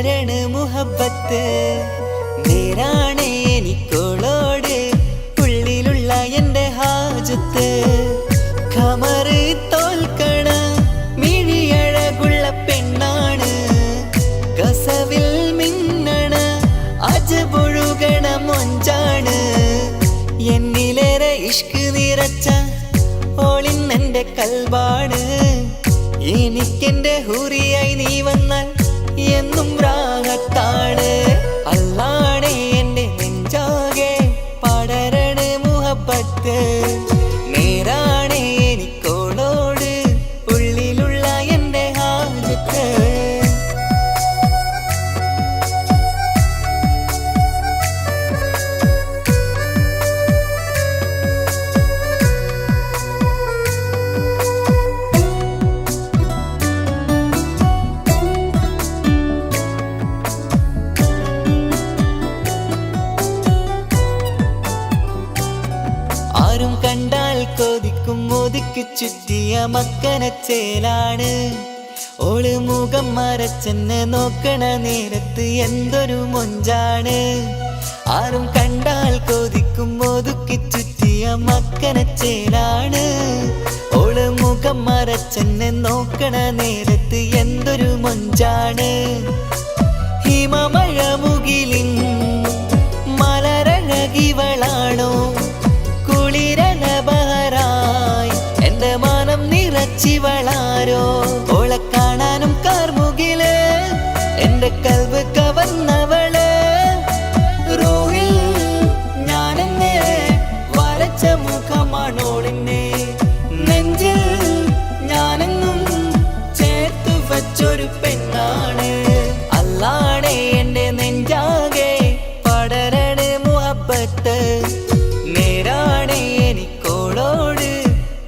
പടരണ മുഹബത്ത് നേരാണ് എനിക്കോളോട് ഉള്ളിലുള്ള എൻ്റെ ഹാജത്ത് ഖമറ് തോൽക്കണ മിഴിയഴകുള്ള പെണ്ണാണ് കസവിൽ മിന്നണ അജബൊഴുകണ മൊഞ്ചാണ് എന്നിലേറെ ഇഷ്ക് നിറച്ച ഓളിന്നെൻ്റെ കൽബാണ് എനിക്കെന്റെ ഹൂറിയായി നീ വന്നാൽ എന്നും രാഗത്താണ് അല്ലാണേ എൻ്റെ നെഞ്ചാകെ പടരണ മുഹബത്ത് നേരാണേ എനിക്കോളോട് ഉള്ളിലുള്ള എൻ്റെ ഹാജത്ത് ആരും കണ്ടാൽ കൊതിക്കും ഒതുക്കി ചുറ്റിയ മക്കനച്ചേലാണ് ഓള് മുഖം മറച്ചെന്നെ നോക്കണ നേരത്ത് എന്തൊരു മൊഞ്ചാണ് ആരും കണ്ടാൽ കൊതിക്കും ഒതുക്കി ചുറ്റിയ മക്കനച്ചേലാണ് ഓള് മുഖം മറച്ചെന്നെ നോക്കണ നേരത്ത് എന്തൊരു മൊഞ്ചാണ് ഹിമമഴ മുകിലിൻ മലരഴകിവളാണോ കുളിരലബഹരായി എൻ്റെ മാനം നിറച്ചിവളാരോ ഓളെ കാണാനും കാർമുകില് എൻ്റെ കൽബ് കവർന്നവള് റൂഹിൽ ഞാനെന്നെ വരച്ച മുഖമാണോളിന്നെ നെഞ്ചിൽ ഞാനെന്നും ചേർത്തു വച്ചൊരു പെണ്ണാണ് അല്ലാണേ എൻ്റെ നെഞ്ചാകെ പടരണ മുഹബത്ത് നേരാണേ എനിക്കോളോട്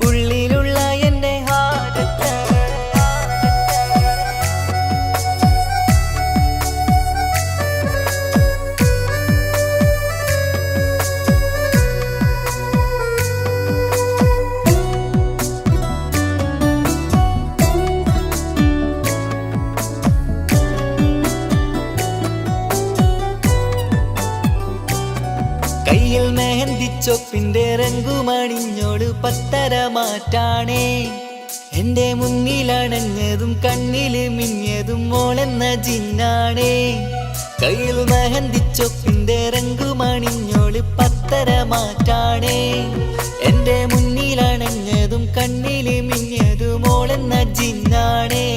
ഉള്ളിലുള്ള എൻ്റെ ഹാജത്ത് കയ്യിൽ മെഹന്തിച്ചൊപ്പിന്റെ രംഗുമണിഞ്ഞോട് പത്തര മാറ്റാണേ എൻ്റെ മുന്നിലണഞ്ഞതും കണ്ണില് മിഞ്ഞതും മോളെന്ന ജിന്നാണേ കയ്യിൽ മെഹന്തിച്ചൊപ്പിന്റെ രംഗുമണിഞ്ഞോട് പത്തര മാറ്റാണേ എൻ്റെ മുന്നിലണഞ്ഞതും കണ്ണില് മിഞ്ഞതും മോളെന്ന ജിന്നാണേ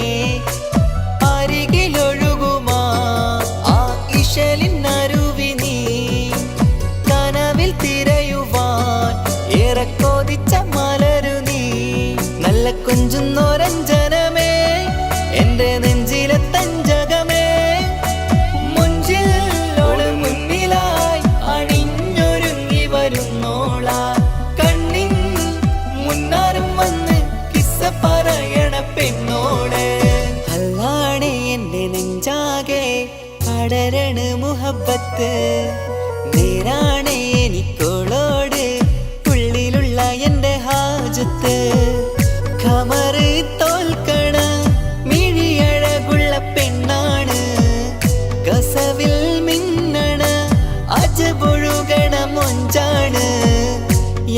അരികിലൊഴുകുമാ ആ ഇശലിനരുവി നീ കനവിൽ തിരയുവാൻ ഏറെ കൊതിച്ച മലരു നീ നല്ല കുഞ്ചുന്നോരഞ്ജനമേ എൻ്റെ നെഞ്ചിലെ തഞ്ചകമേ മുഞ്ചിൽ ഓള് മുന്നിലായി അണിഞ്ഞൊരുങ്ങി വരുന്നോള കണ്ണിൻ മുന്നാരും വന്ന് കിസ്സ പറയണ പെണ്ണോള് അല്ലാണേ എൻ്റെ നെഞ്ചാകെ പടരണ മുഹബത്ത് നേരാണേ എനിക്കോളോട് ഉള്ളിലുള്ള എൻ്റെ ഹാജത്ത് ഖമറ് തോൽക്കണ മിഴിയഴകുള്ള പെണ്ണാണ് കസവിൽ മിന്നണ അജബൊഴുകണ മൊഞ്ചാണ്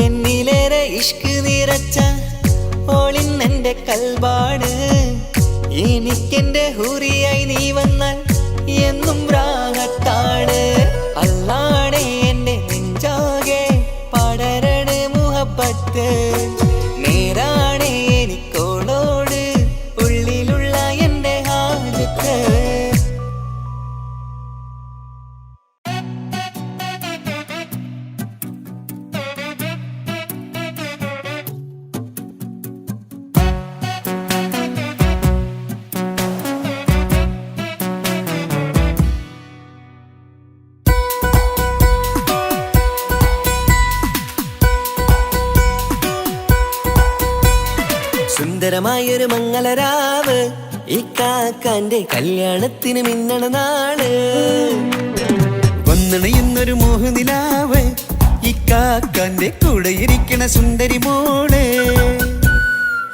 എന്നിലേറെ ഇഷ്ക് നിറച്ച ഓളിന്നെൻ്റെ കൽബാണ് എനിക്കെന്റെ ഹൂറിയായി നീ വന്നാൽ എന്നും രാഗത്താണ് അല്ലാണേ എൻ്റെ നെഞ്ചാകെ പടരണ മുഹബത്ത് നേരാണേ എനിക്കോളോട് ഉള്ളിലുള്ള എൻ്റെ ഹാജത്ത് സുന്ദരമായൊരു മംഗളരാവ് ഈ കാക്കാന്റെ കല്യാണത്തിന് മിന്നണ നാള് വന്നണയുന്നൊരു മോഹനിലാവ് ഈ കാക്കാന്റെ കൂടെ ഇരിക്കണ സുന്ദരി മോള്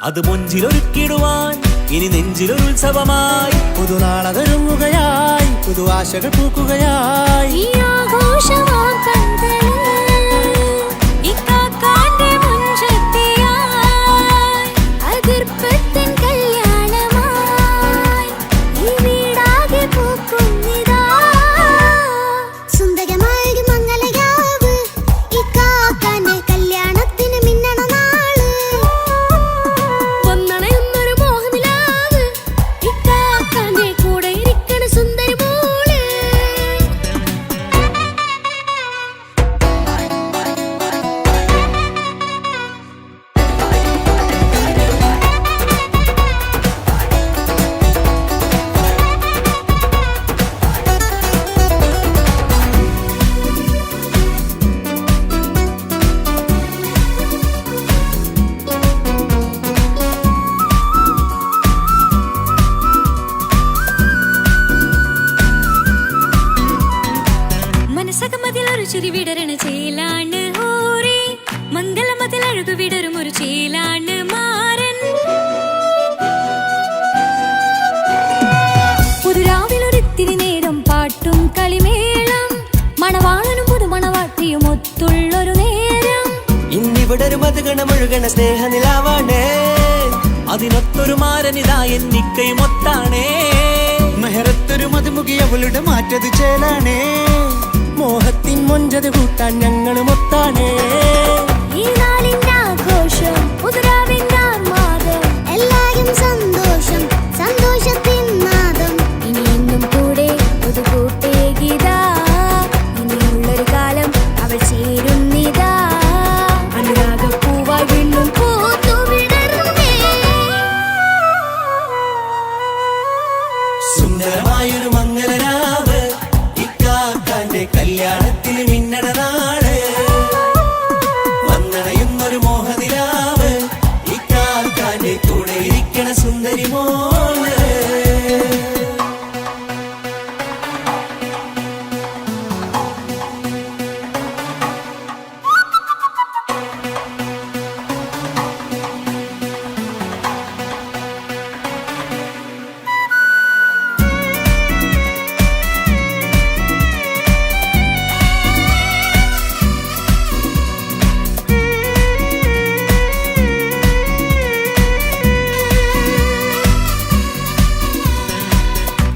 അത് മുഞ്ചിലൊരുക്കിടുവാൻ ഇനി നെഞ്ചിലൊരു ഉത്സവമായി പുതുനാളതൊരുങ്ങുകയായി പുതു ആശകൾ പൂക്കുകയായി ഈ ആഘോഷമാക്കന്തല് ഇക്കാക്കാന്റെ മുൻചത്തിയായി അതിർപ്പത്തിൻ കല്യാണമായി ഈ വീടാകെ പൂക്കുന്നിതാ സുന്ദരമായ മംഗളയാവ് ഇക്കാക്കാന്റെ കല്യാണത്തിന് മിന്നണ നാള് വന്നണയുന്നൊരു മോഹനിലാവ് ഇക്കാക്കാന്റെ കൂടെ ഇരിക്കണ സുന്ദരി മോള് മനസ്സകമതിലൊരു ചിരി വിടരണ ചേലാണ് ഓരേ മംഗളമതിൽ അഴകു വിടരും ഒരു ചേലാണ് മാരൻ പുതുരാവിലൊരിത്തിരി നേരം പാട്ടും കളിമേളം മണവാളനും പുതുമണവാട്ടിയും ഒത്തുള്ളൊരു നേരം ഇന്നിവിടെ ഒരു മധുഗണമൊഴുകണ സ്നേഹനിലാവാണേ അതിനൊത്തൊരു മാരനിതാ എന്നിക്കൈമൊത്താണേ മെഹറത്തൊരു മധുമുഖി അവളുടെ മാറ്റത് ചേലാണേ മോഹത്തിൻ മൊഞ്ചത് കൂട്ടാൻ ഞങ്ങളും ഒത്താണേ ഈ നാളിന്റെ ആഘോഷം പുതുരാവിന്റെ ആർമാദം എല്ലാരും സന്തോഷം സന്തോഷത്തിൻ നാദം ഇനി എന്നും കൂടെ പുതുകൂട്ടേ ഗീതാ ഇനിയുള്ളൊരു കാലം അവൾ ചേരുന്നിതാ അനുരാഗപ്പൂവായി വീണ്ടും പൂത്തു വിടർന്നേ സുന്ദരമായൊരു മംഗളരാവ് ഇക്കാക്കാന്റെ കല്യാണത്തിന് മിന്നണ നാള് വന്നണയുന്നൊരു മോഹനിലാവ് ഇക്കാക്കാന്റെ കൂടെ ഇരിക്കണ സുന്ദരി മോള്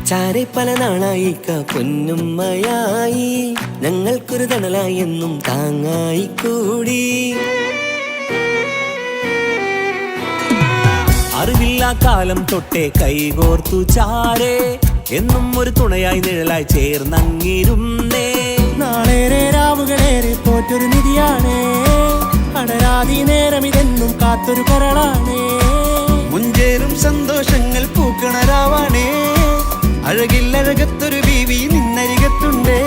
ചാരെ പല നാളായിക്ക പൊന്നുമ്മയായി ഞങ്ങൾക്കൊരു തണലായി എന്നും താങ്ങായി കൂടി അറിവില്ലാ കാലം തൊട്ടേ കൈകോർത്തു ചാരേ എന്നും ഒരു തുണയായി നിഴലായി ചേർന്നങ്ങിരുന്നേ നാളേറെ രാവുകളേറെ പോറ്റൊരു നിധിയാണേ അടരാതി നേരം ഇതെന്നും കാത്തൊരു കരളാണേ മുഞ്ചേറും സന്തോഷങ്ങൾ പൂക്കണരാവാണേ അഴകില്ലഴകത്തൊരു ബീവി നിന്നരികത്തുണ്ടേ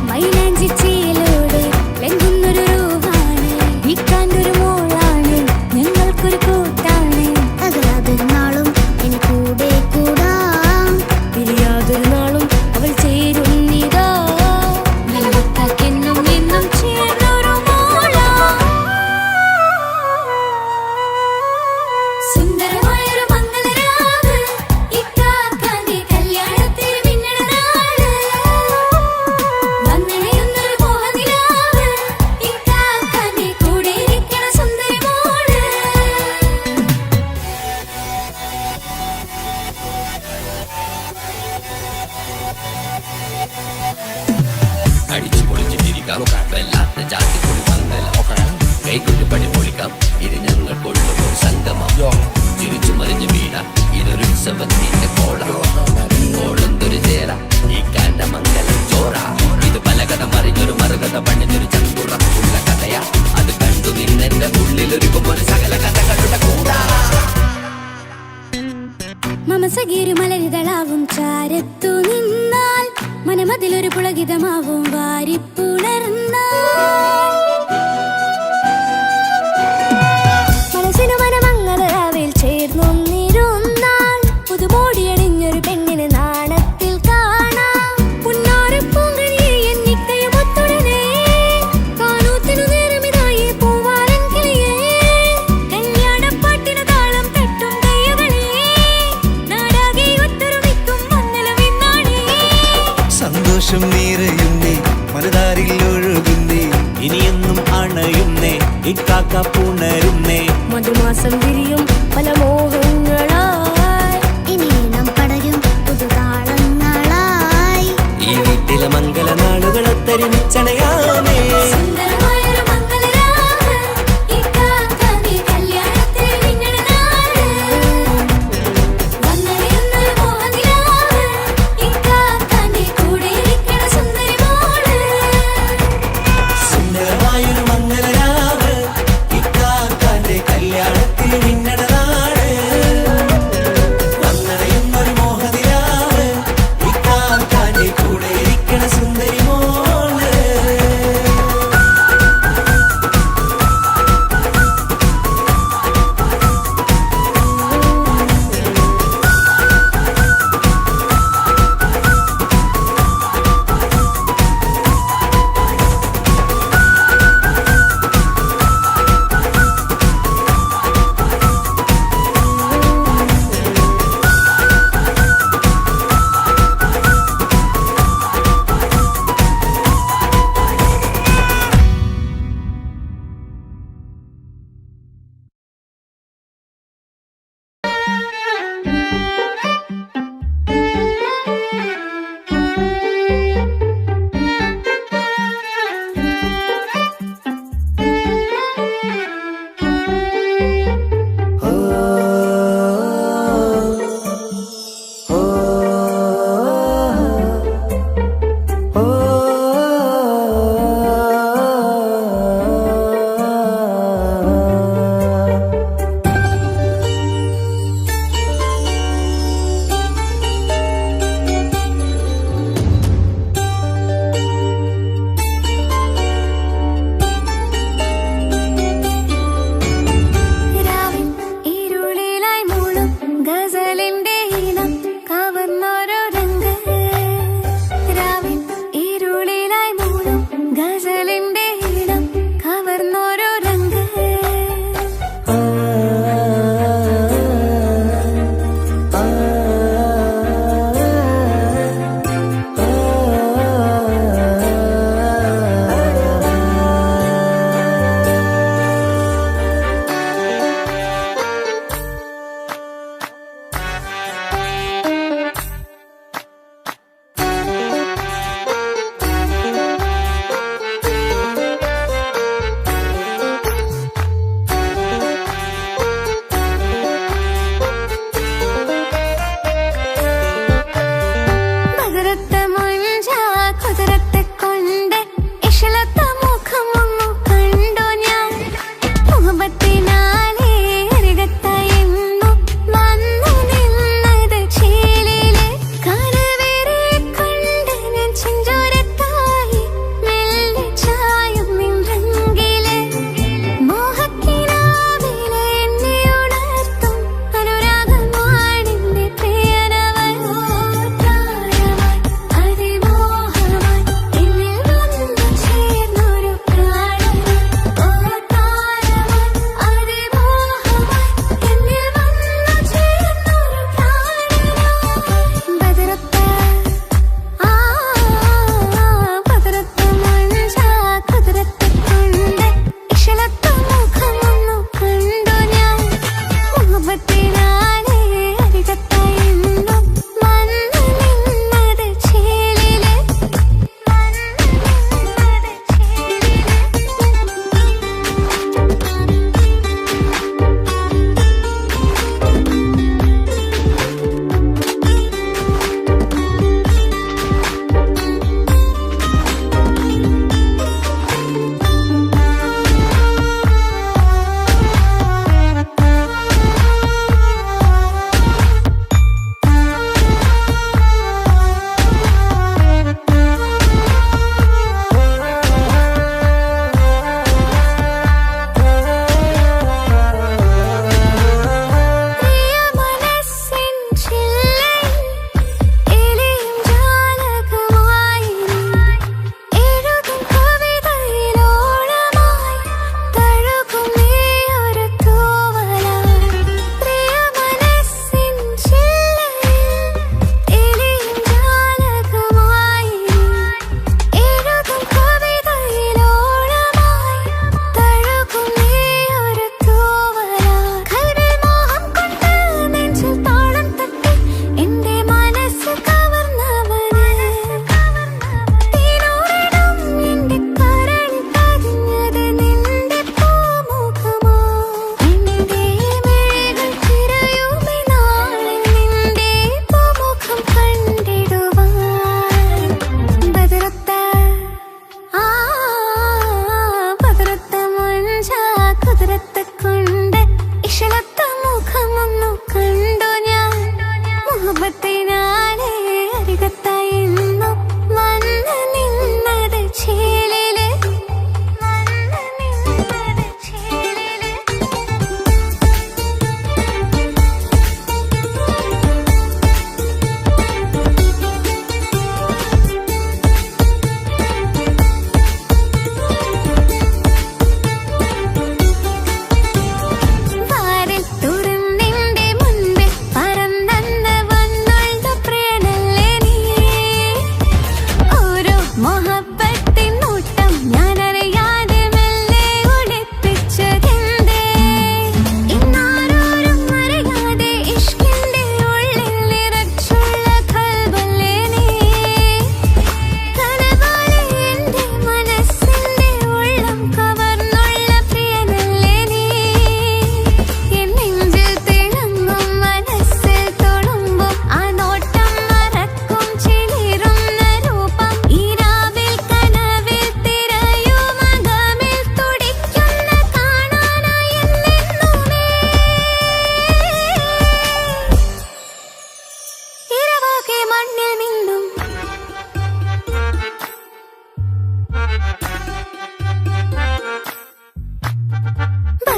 മൈലാഞ്ചി ചേലോടെ ലംഘുന്നൊരു രൂപാണ് ഇക്കാന്റെ ഒരു മോളാണ് ഞങ്ങൾക്കൊരു കൂട്ടാണ് അകലാതൊരു നാളും ഇനി കൂടെ കൂടാം പിരിയാതൊരു നാളും അവൾ ചേരുന്നിതാ എന്നും എന്നും ചേർന്നൊരു മോളാ സുന്ദരമായൊരു മംഗളരാവ് ഇക്കാക്കാന്റെ കല്യാണത്തിന് മിന്നണ നാള് അണയാമേ. സുന്ദരമായൊരു മംഗളരാവ് ഇക്കാക്കാന്റെ കല്യാണത്തിൽ മിന്നണ നാള്. വന്നണയുന്നൊരു മോഹനിലാവ് ഇക്കാക്കാന്റെ കൂടെ ഇരിക്കണ സുന്ദരി മോള്. സുന്ദരമായൊരു മംഗളരാവ് ഇക്കാക്കാന്റെ കല്യാണത്തിൽ മിന്നണ നാള്. വന്നണയുന്നൊരു മോഹനിലാവ് ഇക്കാക്കാന്റെ കൂടെ ഇരിക്കണ സുന്ദരി മോള്.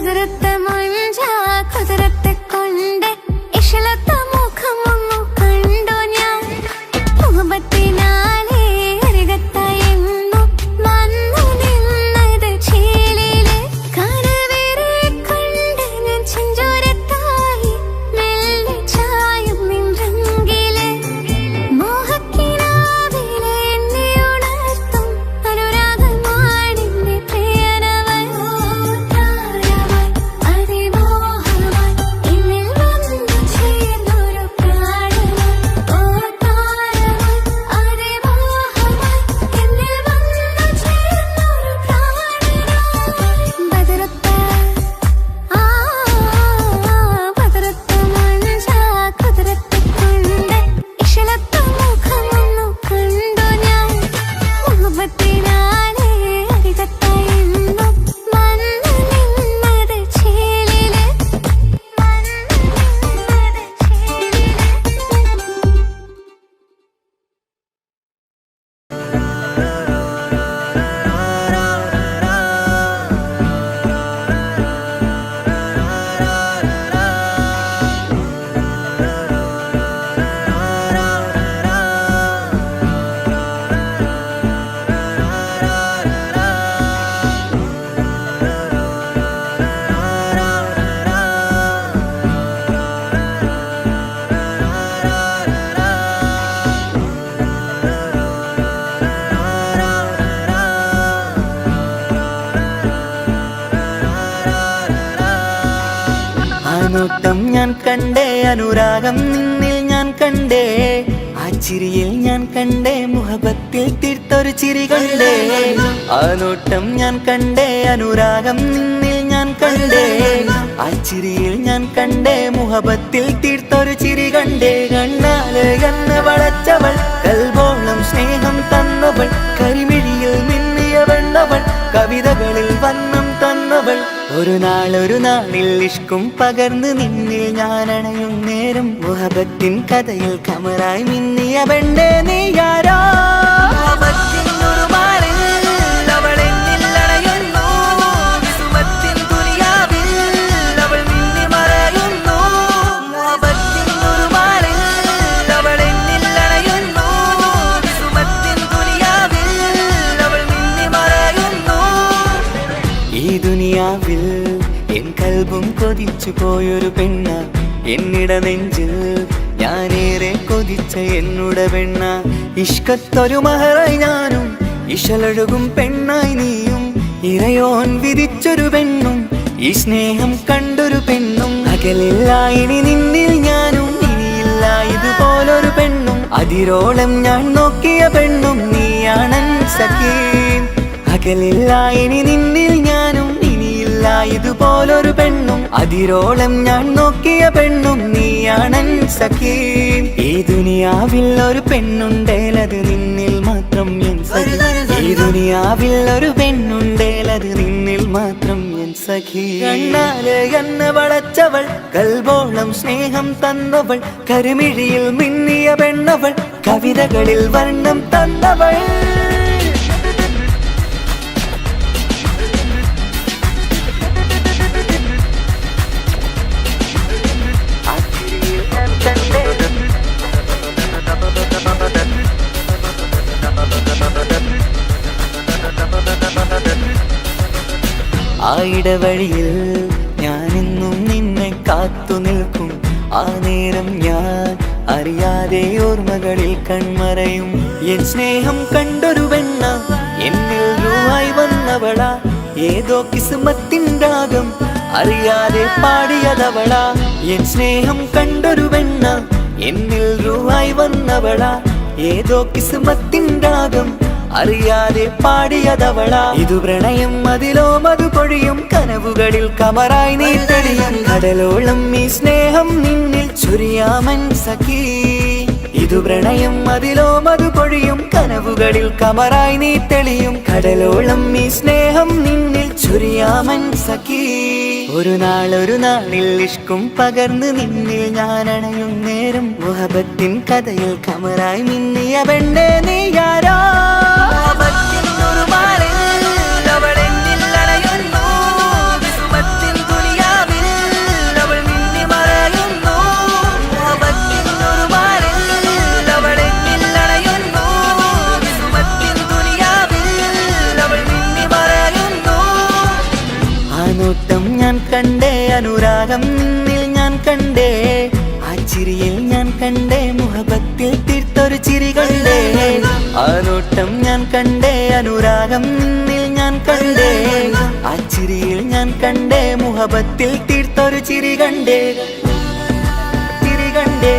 കുതിരത്തെ മൊഞ്ച കുതിരത്തെ കൊണ്ട് ഇഷലത്തെ മുഖമൊന്നു കണ്ടു ഞാൻ മുഹബത്തിനാലേ അരികത്തായെന്നു വന്നു നിന്നത് ചേലിലെ കനവേറെ കണ്ട് ഞാൻ ചെഞ്ചോരത്തായി മെല്ലെ ചായും നിൻറങ്കിലെ മോഹക്കിനാവിലെ എന്നെ ഉണർത്തും അനുരാഗമാണിന്റെ പ്രിയനവൻ താരമായി അതിമോഹമായി എന്നിൽ വന്നു ചേർന്നൊരു പ്രാണനായി താരമായി അതിമോഹമായി എന്നിൽ വന്നു ചേർന്നൊരു പ്രാണനായി ബദറത്ത ബദറത്ത മഞ്ച കുതിരത്തെ കൊണ്ട് ഇഷലത്തെ മുഖമൊന്നു കണ്ടു ഞാൻ മുഹബത്തിനാലേ അരികത്തായെന്നു വന്നു നിന്നത് ചേലിലെ നോട്ടം ഞാൻ കണ്ടേ അനുരാഗം നിന്നിൽ ഞാൻ കണ്ടേ ആ ചിരിയിൽ ഞാൻ കണ്ടേ മുഹബത്തിൽ തീർത്തൊരു ചിരി കണ്ടേ ആ നോട്ടം ഞാൻ കണ്ടേ അനുരാഗം നിന്നിൽ ഞാൻ കണ്ടേ ആ ചിരിയിൽ ഞാൻ കണ്ടേ മുഹബത്തിൽ തീർത്തൊരു ചിരി കണ്ടേ കണ്ണാല് കണ്ണ് വളച്ചവൾ കൽബോളം സ്നേഹം തന്നവൾ കരിമിഴിയിൽ മിന്നിയ വെണ്ണവൾ കവിതകളിൽ വന്നം തന്നവൾ ഒരു നാളിൽ ഇഷ്കും പകർന്ന് നിന്നിൽ ഞാൻ അണയും നേരം മുഹബത്തിൻ കഥയിൽ കമറായി മിന്നിയ പെണ്ണേ നീയാരോ എൻ കൽബും കൊതിച്ചു പോയൊരു പെണ്ണ എന്നിട നെഞ്ചിൽ ഞാനേറെ കൊതിച്ച എന്നുട പെണ്ണ ഇഷ്കത്തൊരു മഹറായി ഞാനും ഇശലൊഴുകും പെണ്ണായി നീയും ഇറയോൻ വിധിച്ചൊരു പെണ്ണും ഈ സ്നേഹം കണ്ടൊരു പെണ്ണും അകലില്ല ഇനി നിന്നിൽ ഞാനും ഇനിയില്ല ഇതുപോലൊരു പെണ്ണും അതിരോളം ഞാൻ നോക്കിയ പെണ്ണും നീയാണൻ സഖീ അകലില്ല ഇനി നിന്നിൽ ഞാനും ഇതുപോലൊരു പെണ്ണും അതിരോളം ഞാൻ നോക്കിയ പെണ്ണും നീയാണൻ സഖീ ഈ ദുനിയാവിൽ ഒരു പെണ്ണുണ്ടേലത് നിന്നിൽ മാത്രം എൻ സഖി ഈ ദുനിയാവിൽ ഒരു പെണ്ണുണ്ടേലത് നിന്നിൽ മാത്രം എൻ സഖി കണ്ണാലെ കണ്ണ് വളച്ചവൾ കൽബോളം സ്നേഹം തന്നവൾ കരിമിഴിയിൽ മിന്നിയ പെണ്ണവൾ കവിതകളിൽ വർണ്ണം തന്നവൾ ആ ഇടവഴിയിൽ ഞാനെന്നും നിന്നെ കാത്തു നിൽക്കും ആ നേരം ഞാൻ അറിയാതെ ഓർമ്മകളിൽ കൺമറയും എൻ സ്നേഹം കണ്ടൊരു പെണ്ണ എന്നിൽ രൂപായി വന്നവളാ ഏതോ കിസ്മത്തിൻ രാഗം അറിയാതെ പാടിയതവളാ എൻ സ്നേഹം കണ്ടൊരു പെണ്ണ എന്നിൽ രൂപായി വന്നവളാ ഏതോ കിസ്മത്തിൻ രാഗം അറിയാതെ പാടിയതവളാ ഇതു പ്രണയം അതിലോ മധു പൊഴിയും കനവുകളിൽ കമറായി നീ തെളിയും കടലോളം ഈ സ്നേഹം നിന്നിൽ ചൊരിയാമൻ സഖീ ഇതു പ്രണയം അതിലോ മധു പൊഴിയും കനവുകളിൽ കമറായി നീ തെളിയും കടലോളം ഈ സ്നേഹം നിന്നിൽ ചൊരിയാമൻ സഖീ ഒരു നാളിൽ ഇഷ്കും പകർന്ന് നിന്നിൽ ഞാൻ അണയും നേരം മുഹബത്തിൻ കഥയിൽ കമറായി മിന്നിയ പെണ്ണേ നീയാരോ ഒരു മാറിൽ അവൾ എന്നിൽ അണയുന്നു വിസുമത്തിൻ നോട്ടം ഞാൻ കണ്ടേ, അനുരാഗം നിന്നിൽ ഞാൻ കണ്ടേ, ആ ചിരിയിൽ ഞാൻ കണ്ടേ, മുഹബത്തിൽ തീർത്തൊരു ചിരി കണ്ടേ. ആ നോട്ടം ഞാൻ കണ്ടേ, അനുരാഗം നിന്നിൽ ഞാൻ കണ്ടേ, ആ ചിരിയിൽ ഞാൻ കണ്ടേ, മുഹബത്തിൽ തീർത്തൊരു ചിരി കണ്ടേ, ചിരി കണ്ടേ.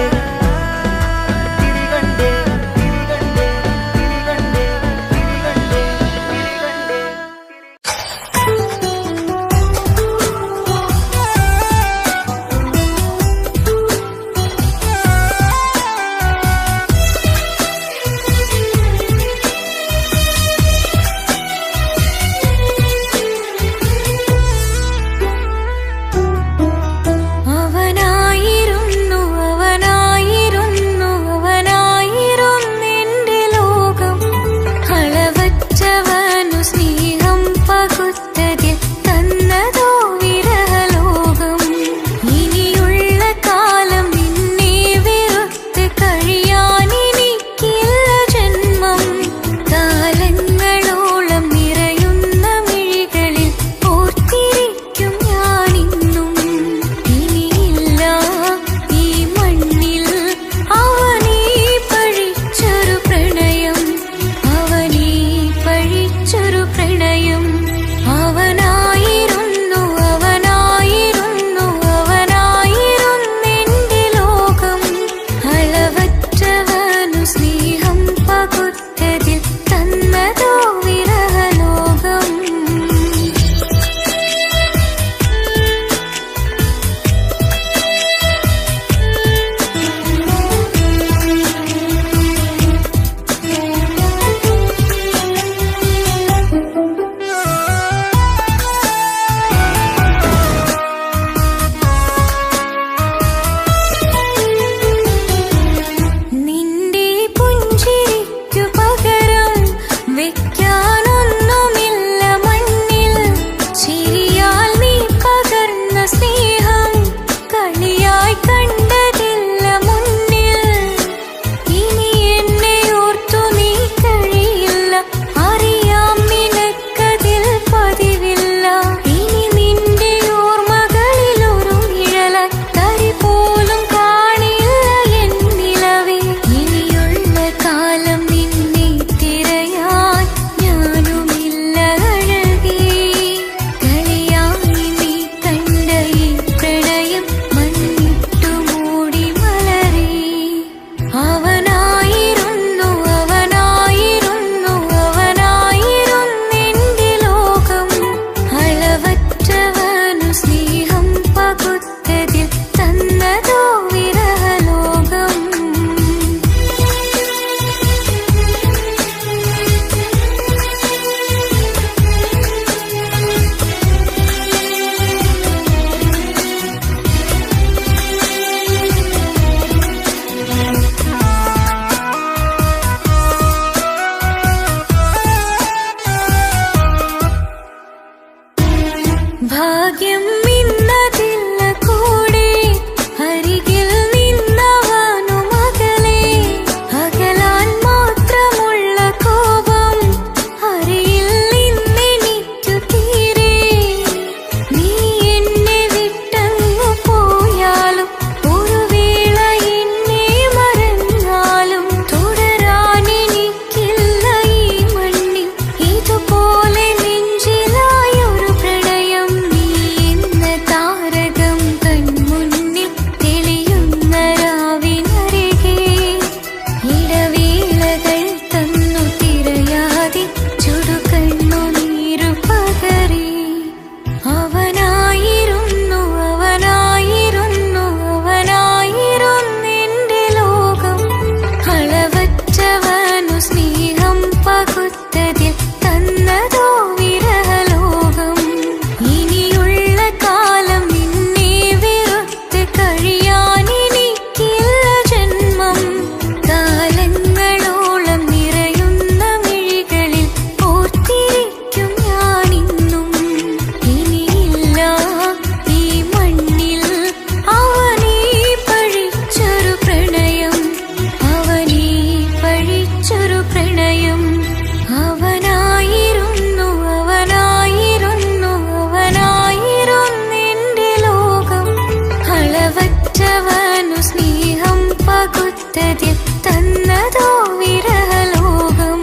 പകുത്തതിൽ തന്നതോ വിരഹലോകം.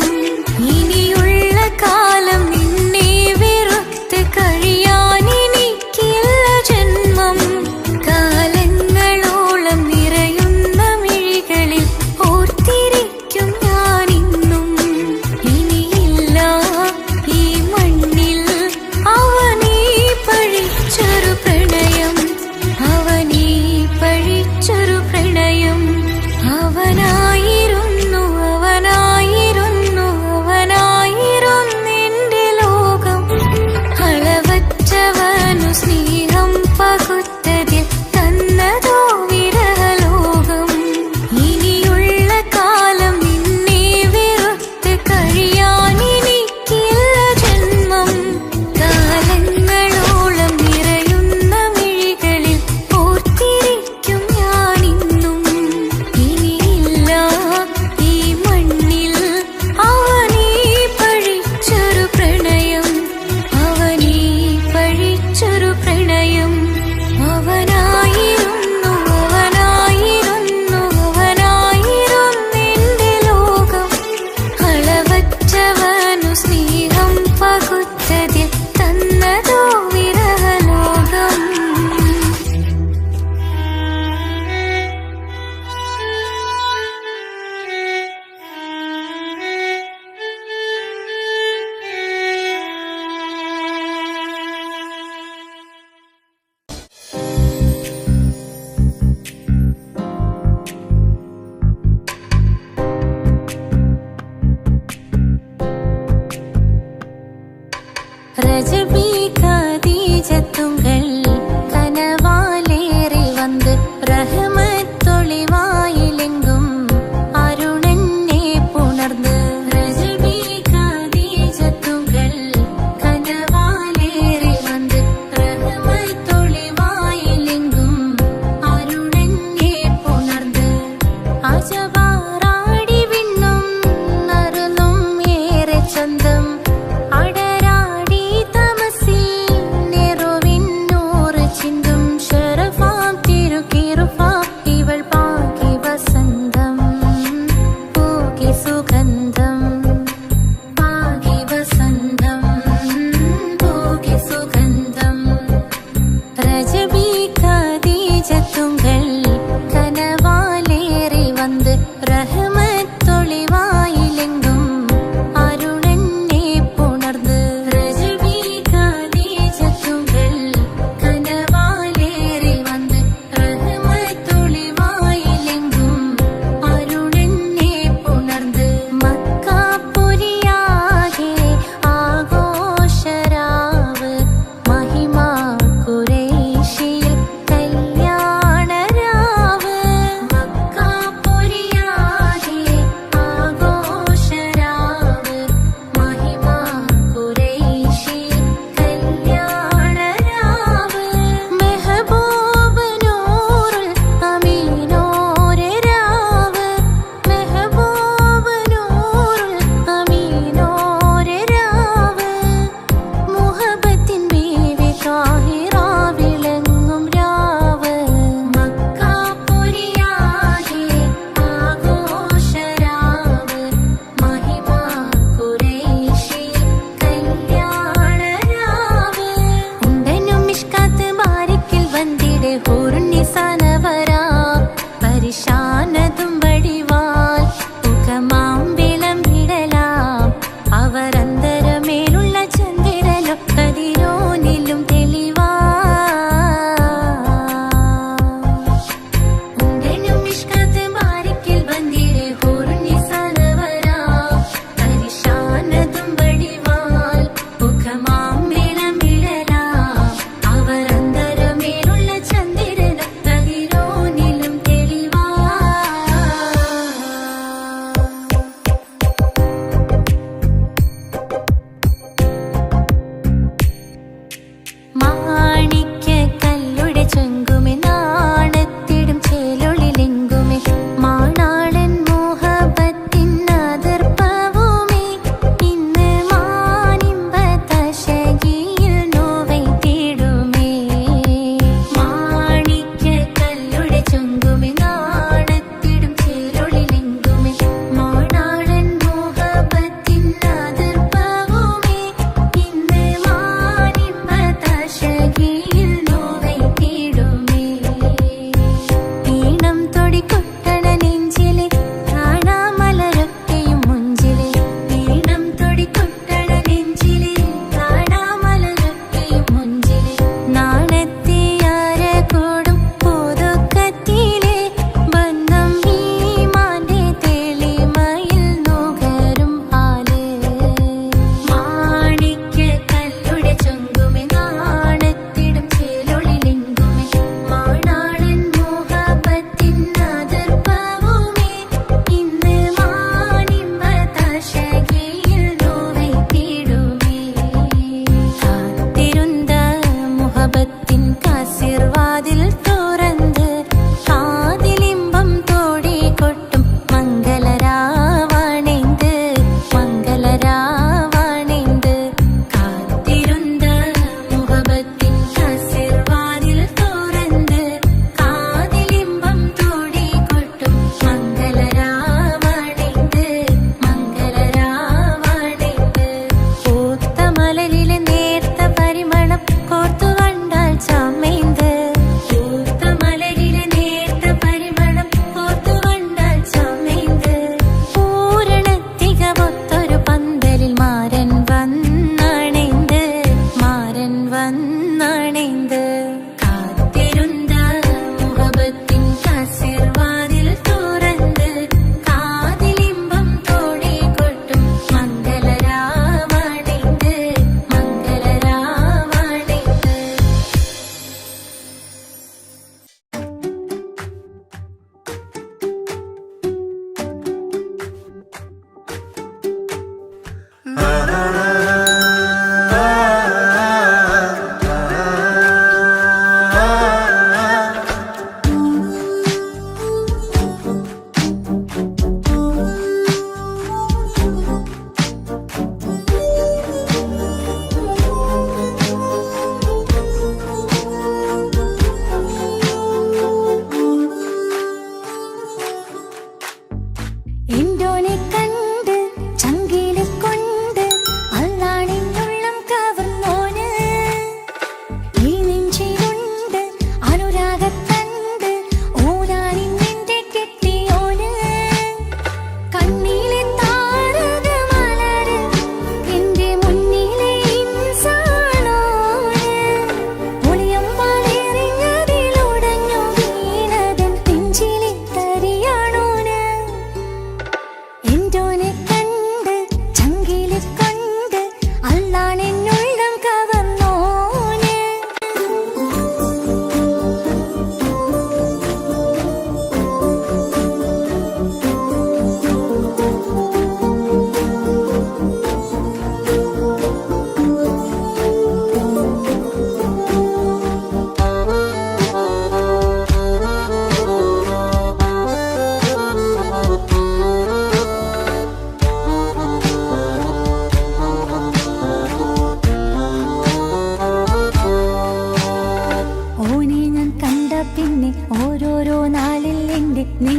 ഇനിയുള്ള കാലം നിന്നെ വെറുത്ത് കഴിയാനെനിക്കില്ല ജന്മം. കാലങ്ങളോളം നിറയുന്ന മിഴികളിൽ ഓർത്തിരിക്കും ഞാനിന്നും. ഇനിയില്ല ഈ മണ്ണിൽ അവനീ പഴിച്ചൊരു പ്രണയം, അവനീ പഴിച്ചൊരു പ്രണയം. അവനായിരുന്നു അവനായിരുന്നു അവനായിരുന്നെന്റെ ലോകം. അളവറ്റവനു സ്നേഹം പകുത്തതിൽ തന്നതോ വിരഹലോകം. ഇനിയുള്ള കാലം നിന്നെ വെറുത്ത് കഴിയാനെനിക്കില്ല ജന്മം. കാലങ്ങളോളം നിറയുന്ന മിഴികളിൽ ഓർത്തിരിക്കും ഞാനിന്നും. ഇനിയില്ല ഈ മണ്ണിൽ അവനീ പഴിച്ചൊരു പ്രണയം, അവനീ പഴിച്ചൊരു പ്രണയം. അവനായിരുന്നു അവനായിരുന്നു അവനായിരുന്നെന്റെ ലോകം. അളവറ്റവനു സ്നേഹം പകുത്തതിൽ തന്നതോ വിരഹലോകം. ரஜபி கதீஜத்துங்கள் கனவாலேறி வந்து ரஹமத்தொளிவாயிலெங்கும் அருணன்னே புணர்ந்து. ரஜபி கதீஜத்துங்கள் கனவாலேறி வந்து ரஹமத்தொளிவாயிலெங்கும் அருணன்னே புணர்ந்து. അജവാറാടി വിണ്ണും നറുന്നും ഏറെ ചന്തം. അടരാടി തമസിൽ നെറുവിന്നൂറ് ചിന്തും ശരഫാം തിരുക്കിറുഫാ ഇവൾ പാകി വസന്തം. പൂകി സുഗന്ധം പാകി വസന്തം പൂകി സുഗന്ധം. രജബി കദീജത്തുങ്ങൾ കനവാലേറി வந்து ரஹமத்தொளிவாயிலெங்கும் அருணன்னே புணர்ந்து. ரஜபி கதீஜத்துங்கள் கனவாலேறி வந்து ரஹமத்தொளிவாயிலெங்கும் അരുണന്നേ പുണർന്ന്. മക്കാപുരിയാകെ ആഘോഷരാവ് മഹിമാ ഖുറൈശിയിൽ കല്യാണരാവ്. മക്കാപുരിയാകെ ആഘോഷരാവ് മഹിമാ ഖുറൈശിയിൽ കല്യാണരാവ്. മെഹബൂബ് നൂറുൽ അമീനോരെ രാവ്. മെഹബൂബ് നൂറുൽ അമീനോരെ രാവ്. മുഹബത്തിൻ ബീവി താഹിറ വിളങ്ങും രാവ്. മക്കാപുരിയാകെ ആഘോഷരാവ് മഹിമാ ഖുറൈശിയിൽ കല്യാണരാവ്. ഉണ്ടനും മിഷ്കാത്ത് ബാരിക്കിൽ വന്നിടെ ഹൂറുന്നിസാനവരാ. പരിശാനതും വടിവാൽ മുഖമാം വിളമ്പിടലാം. അവരന്തരമേലുള്ള ചന്ദ്രനോ കതിരോനിലും തെളിവാ. ഉണ്ടനും മിഷ്കാത്ത് ബാരിക്കിൽ വന്നിടെ ഹൂറുന്നിസാനവരാ. പരിശാനതും വടിവാൽ മുഖമാം വിളമ്പിടലാം. അവരന്തരമേലുള്ള ചന്ദ്രനോ കതിരോനിലും തെളിവാ. മാണിക്യക്കല്ലുടെ ചെങ്കുമെ നാണത്തിടും ചേലൊളിലെങ്കുമെ മാണാളൻ മോഹബത്തിൻ അതിർപ്പവുമേ. ഇന്ന് മാനിമ്പതശകിയിൽ നോവൈത്തിടുമേ. മാണിക്യക്കല്ലുടെ ചെങ്കുമെ നാണത്തിടും ചേലൊളി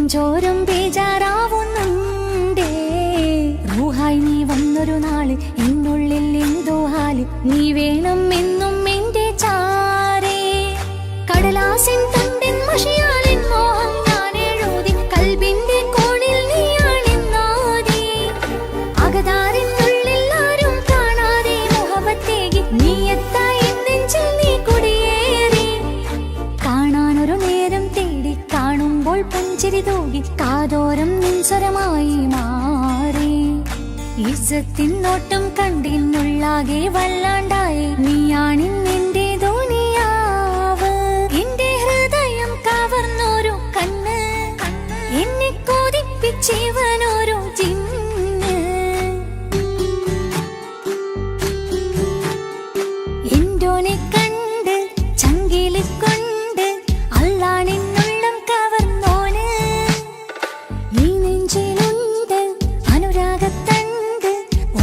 നെഞ്ചോരം ബേജാറാവുന്നുണ്ടേ. റൂഹായി നീ വന്നൊരു നാള് എന്നുള്ളിൽ എന്തോ ഹാല്. നീ വേണം എന്നും എന്റെ ചാരേ. കടലാസിൻ തണ്ടിൻ മഷിയാലിൻ മോഹം ഞാൻ എഴുതി. കൽബിന്റെ കോണിൽ നീയാണെന്നാതി. അകതാരിനുള്ളിൽ ആരും കാണാതെ മുഹബത്തേകി നീ എത്തായി നെഞ്ചിൽ നീ കുടിയേറി. കാണാനൊരു നേരം തേടി കാണുമ്പോൾ പുഞ്ചിരി തൂകി കാതോരം നിൻസ്വരമായി മാറി. ഇസ്സത്തിൻ നോട്ടം കണ്ടിന്നുള്ളാകെ വല്ലാണ്ടായി. നീയാണിന്നെന്റെ ദുനിയാവ്. എന്റെ ഹൃദയം കവർന്നോരോ കണ്ണ്, എന്നെ കൊതിപ്പിച്ചിവനോരോ ജിന്ന്. എന്തോനെ കണ്ട് ചങ്കില് കൊണ്ട് അല്ലാണെന്നുള്ളം കവർന്നോന്. ഈ നെഞ്ചിലുണ്ട് അനുരാഗത്തണ്ട്.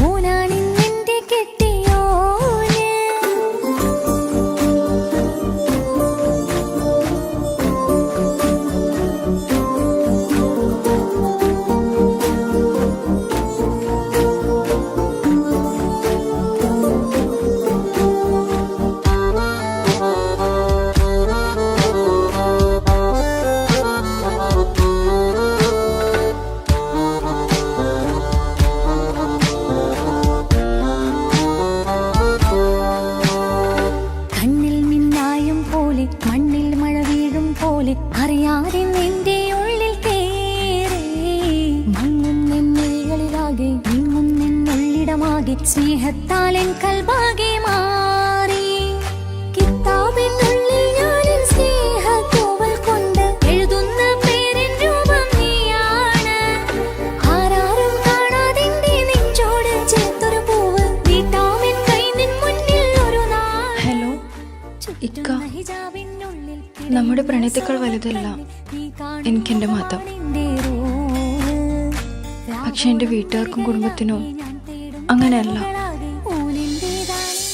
ഓനാണിന്നെന്റെ കെട്ടിയോന്. കണ്ണിൽ മിന്നായം പോലെ മണ്ണിൽ മഴ വീഴും പോലെ അറിയാതെ നിന്റെ ഉള്ളിൽ കേറി. മങ്ങുന്നെന്നുള്ളിലാകെ നീങ്ങുന്നെന്നുള്ളിടമാകെ സ്നേഹത്താലെൻ കൽബാകെ മാറി. കിതാബിനുള്ളിൽ ഞാനിൻ സ്നേഹത്തൂവൽ കൊണ്ട് എഴുതുന്ന പേരിൻ രൂപം നീയാണ്. ആരാരും കാണാതെന്റെ നെഞ്ചോട് ചേർത്തൊരു പൂവ്. നീട്ടാമെൻ കൈ നിൻ മുന്നിൽ ഒരു നാൾ. ഹലോ ഇക്ക, നമ്മുടെ പ്രണയത്തേക്കാൾ വലുതല്ല എനിക്കെൻ്റെ മതം. പക്ഷെ എൻ്റെ വീട്ടുകാർക്കും കുടുംബത്തിനോ അങ്ങനെയല്ല.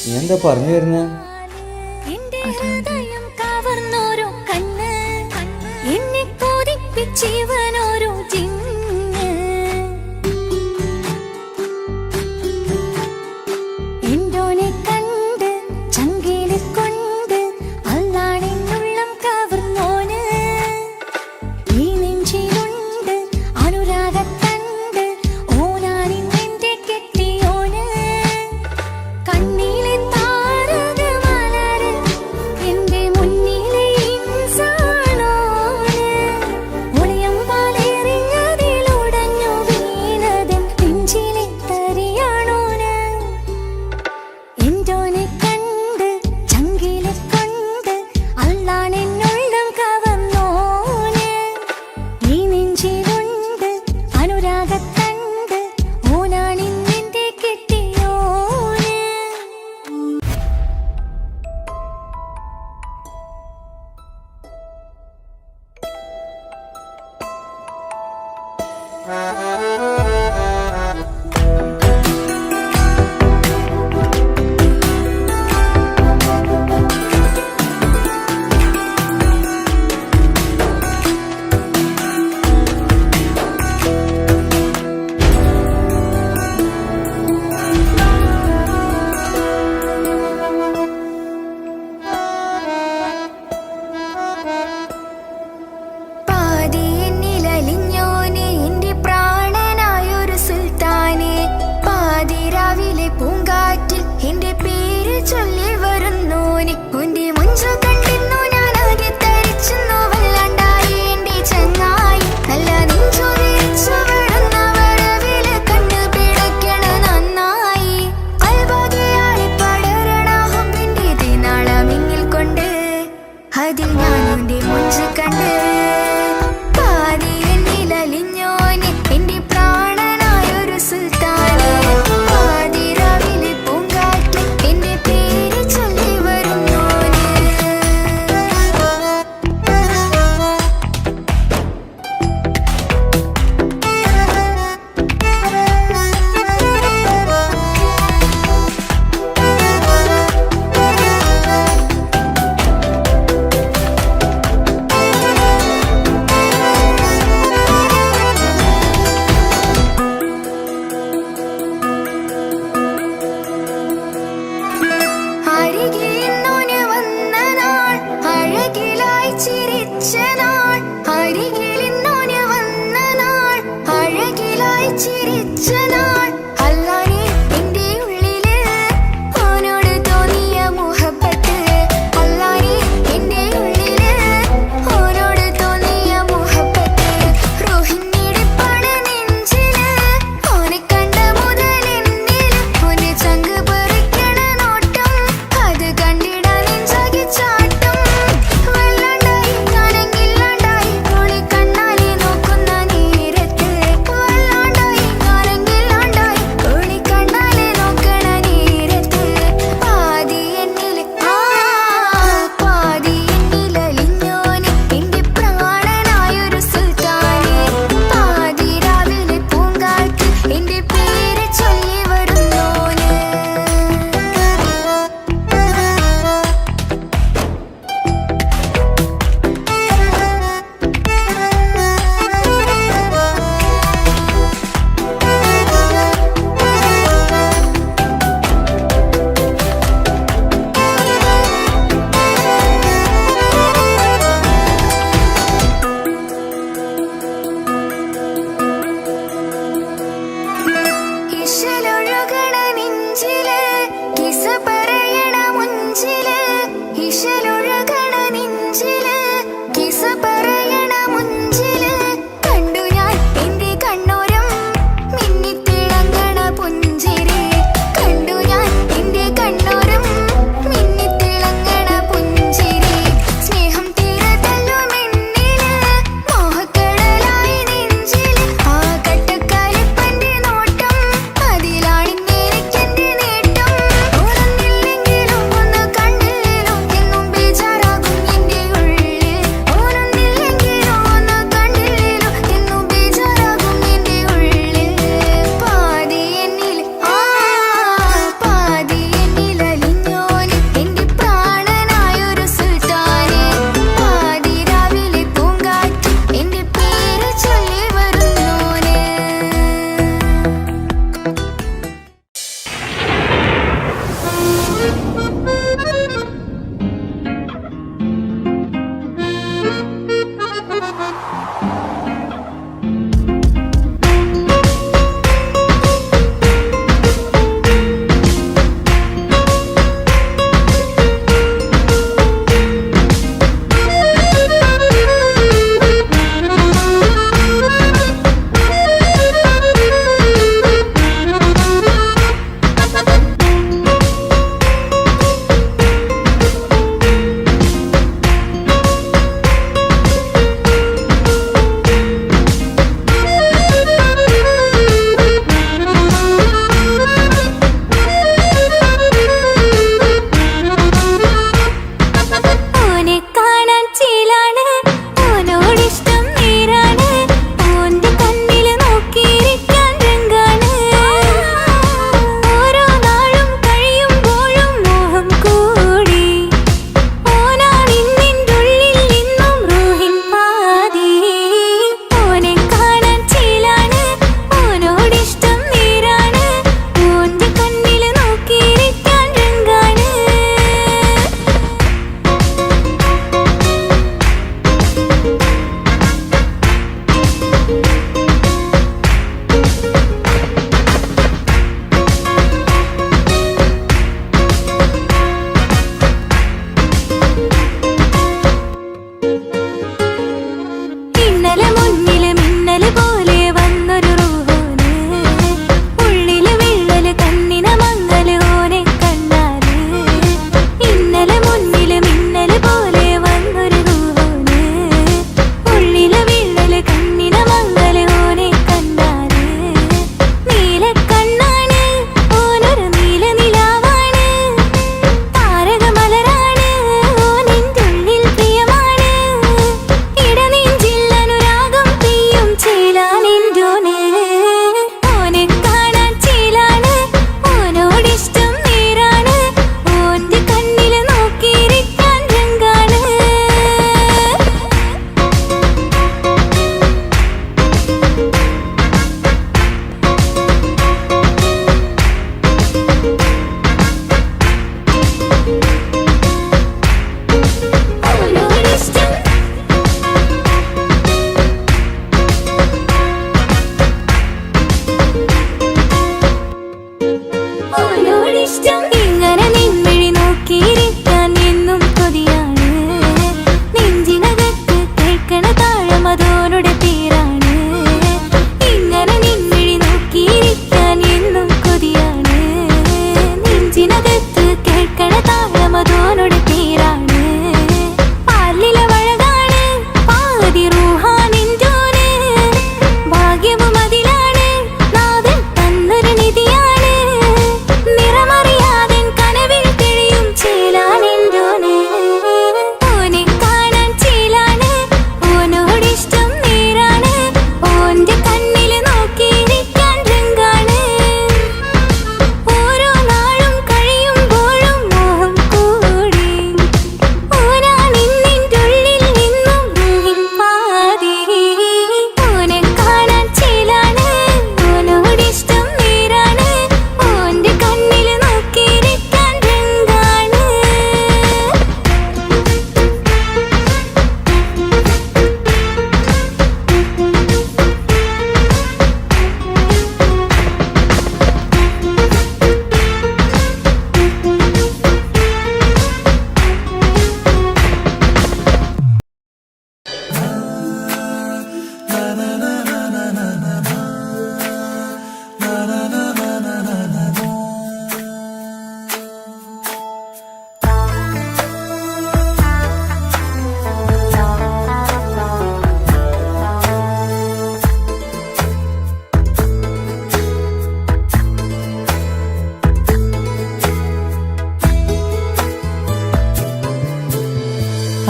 നീ എന്താ പറഞ്ഞു വരുന്നേ? ഹൃദയം കവർന്നോരോ കണ്ണ്, എന്നെ കൊതിപ്പിച്ചിവനോരോ ജിന്ന്. എന്തോനെ കണ്ട് ചങ്കില് കൊണ്ട് അല്ലാണെന്നുള്ളം കവർന്നോന്. ഈ നെഞ്ചിലുണ്ട് അനുരാഗത്തണ്ട്. ഓനാണിന്നെന്റെ കെട്ടിയോന്. കണ്ണിലെ താരകമലര് എന്റെ മുന്നിലെ ഇൻസാണോന്. ഒളിയം പാലെറിഞ്ഞ ജനിച്ച നാൾ അരികിലിന്നോന് വന്ന നാൾ അഴകിലായി ചിരിച്ച നാൾ അല്ലാനെ എന്റെ ഉള്ളില് ഓനോട് തോന്നിയ മുഹബത്ത് അല്ലാനെ എന്റെ ഉള്ളില് ഓനോട് തോന്നിയ മുഹബത്ത് റോഹിണിടിപ്പാണ് നെഞ്ചില് ഓനെ കണ്ട മുതൽ എന്നില് ഓനെ ചങ്ക് പറിക്കണ നോട്ടം അത് കണ്ടിടാൻ നെഞ്ചാകി ചാട്ടം വല്ലാണ്ടായി കാണെങ്കില്ല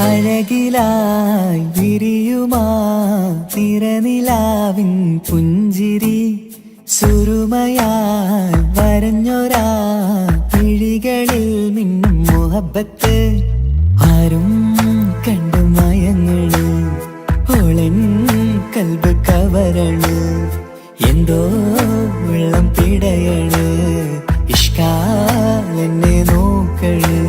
അഴകിലായി വിരിയുമാ തിരനിലാവിൻ പുഞ്ചിരി സുരുമയായി വരഞ്ഞൊരാ കിഴികളിൽ മിന്നും മുഹബത്ത് ആരും കണ്ടു മയങ്ങള് ഓളൻ കൽബ് കവരണ് എന്തോ വെള്ളം പിടയണ് ഇഷ്കാലെന്നെ നോക്കള്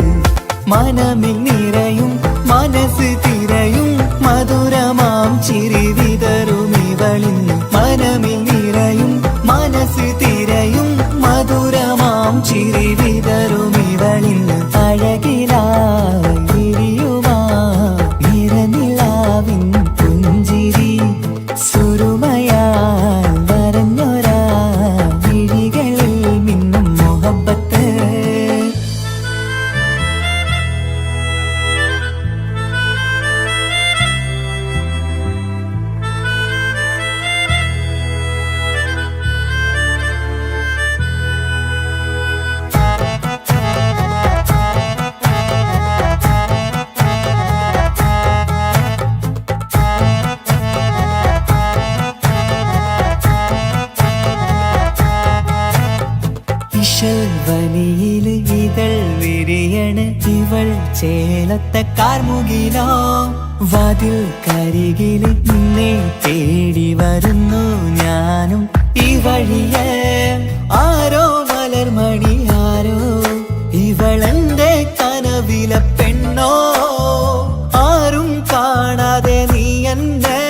മനമിൽ നിറയും മനസ്സ് തിരയും മധുരമാം ചിരി വിതറും ഇവളിന്ന് മനമിൽ നിറയും മനസ്സ് തിരയും മധുരമാം ചിരി വിതറും ഇവളിന്ന് അഴകിലായി വിരിയുമാ നിറനിലാവിൻ പുഞ്ചിരി സുരുമയാൽ വരഞ്ഞൊരാ വിഴികളിൽ മിന്നും മുഹബത്ത് വനിയില് ഇതൾ വിരിയണ് ഇവൾ ചേലത്തെ കാർമുകിലോ വാതിൽ കരികില് നിന്നെ തേടി വരുന്നു ഞാനും ഈ വഴിയെ ആരോ മലർമണി ആരോ ഇവളെന്റെ കനവിലെ പെണ്ണോ ആരും കാണാതെ നീ എന്നെ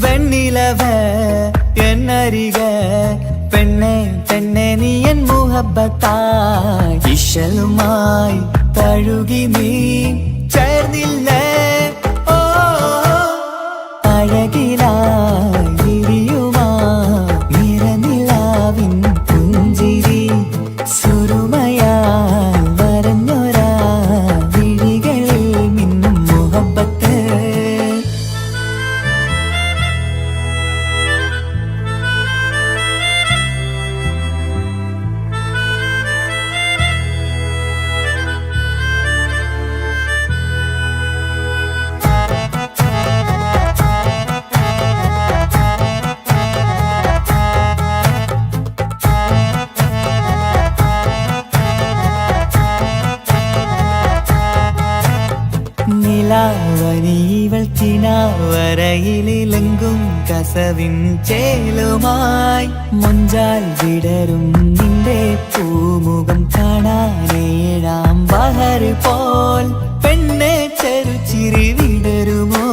വെണ്ണിലവ എന്നരിക പെണ്ണെ പെണ്ണെ നീ എൻ മുഹബത്തായി ഇശലുമായി തഴുകി നീ ചേർന്നില്ലേ ഓ അഴകിലായി വിരിയുമാ നിറനിലാവിൻ പുഞ്ചിരി സുരുമയാൽ വരഞ്ഞൊരാ വിഴികളിൽ മിന്നും മുഹബത്ത് നിലാവനിവൾ കിനാവരയിലെങ്കും കസവിൻ ചേലുമായി മുഞ്ചാൽ വിടരും നിന്റെ പൂമുഖം കാണാനേഴാം ബഹർ പോൽ പെണ്ണെ ചെറുചിരി വിടരുമോ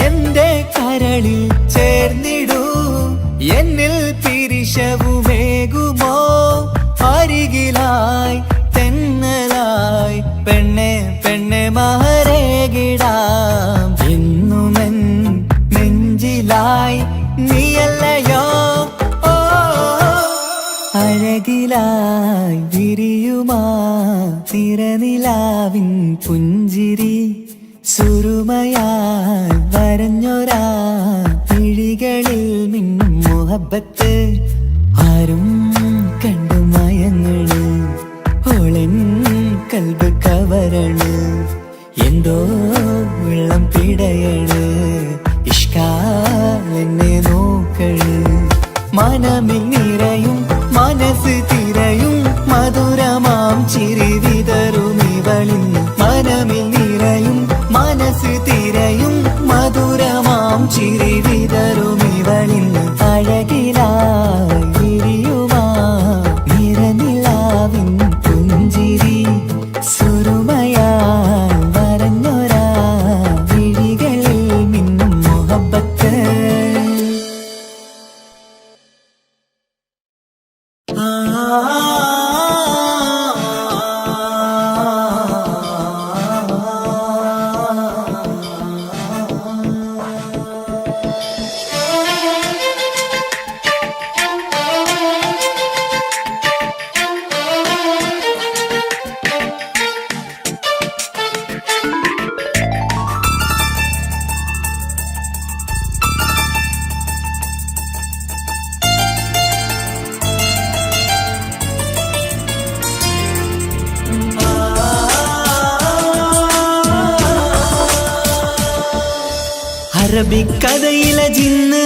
എന്റെ കരളിൽ ചേർന്നിടൂ എന്നിൽ പിരിശവുമേകുമോ അരികിലായി തെന്നലായി പെണ്ണെ പെണ്ണെ മഹരേകിടാം എന്നുമെൻ നെഞ്ചിലായി നീയല്ലയോ ഓ അഴകിലായി വിരിയുമാ തിരനിലാവിൻ പുഞ്ചിരി സുരുമയാൽ വരഞ്ഞൊരാ കിഴികളിൽ മിന്നും മുഹബത്ത് ആരും കണ്ടു മയങ്ങള് ഓളൻ കൽബ് കവരണ് എന്തോ വെള്ളം പിടയണ് ഇഷ്കാലെന്നെ നോക്കള് മനമിൽ നിറയും മനസ്സ് തിരയും മധുരമാം ചിരി വിതറും ഇവളിന്ന് മനമിൽ നിറയും മനസ്സ് തിരയും മധുരമാം ചിരി വിതറും ഇവളിന്ന് അഴകിലായി വിരിയുമാ നിറനിലാവിൻ പുഞ്ചിരി സുരുമയാൽ വരഞ്ഞൊരാ വിഴികളിൽ മിന്നും മുഹബത്ത് അറബിക്കഥയിലെ ജിന്ന്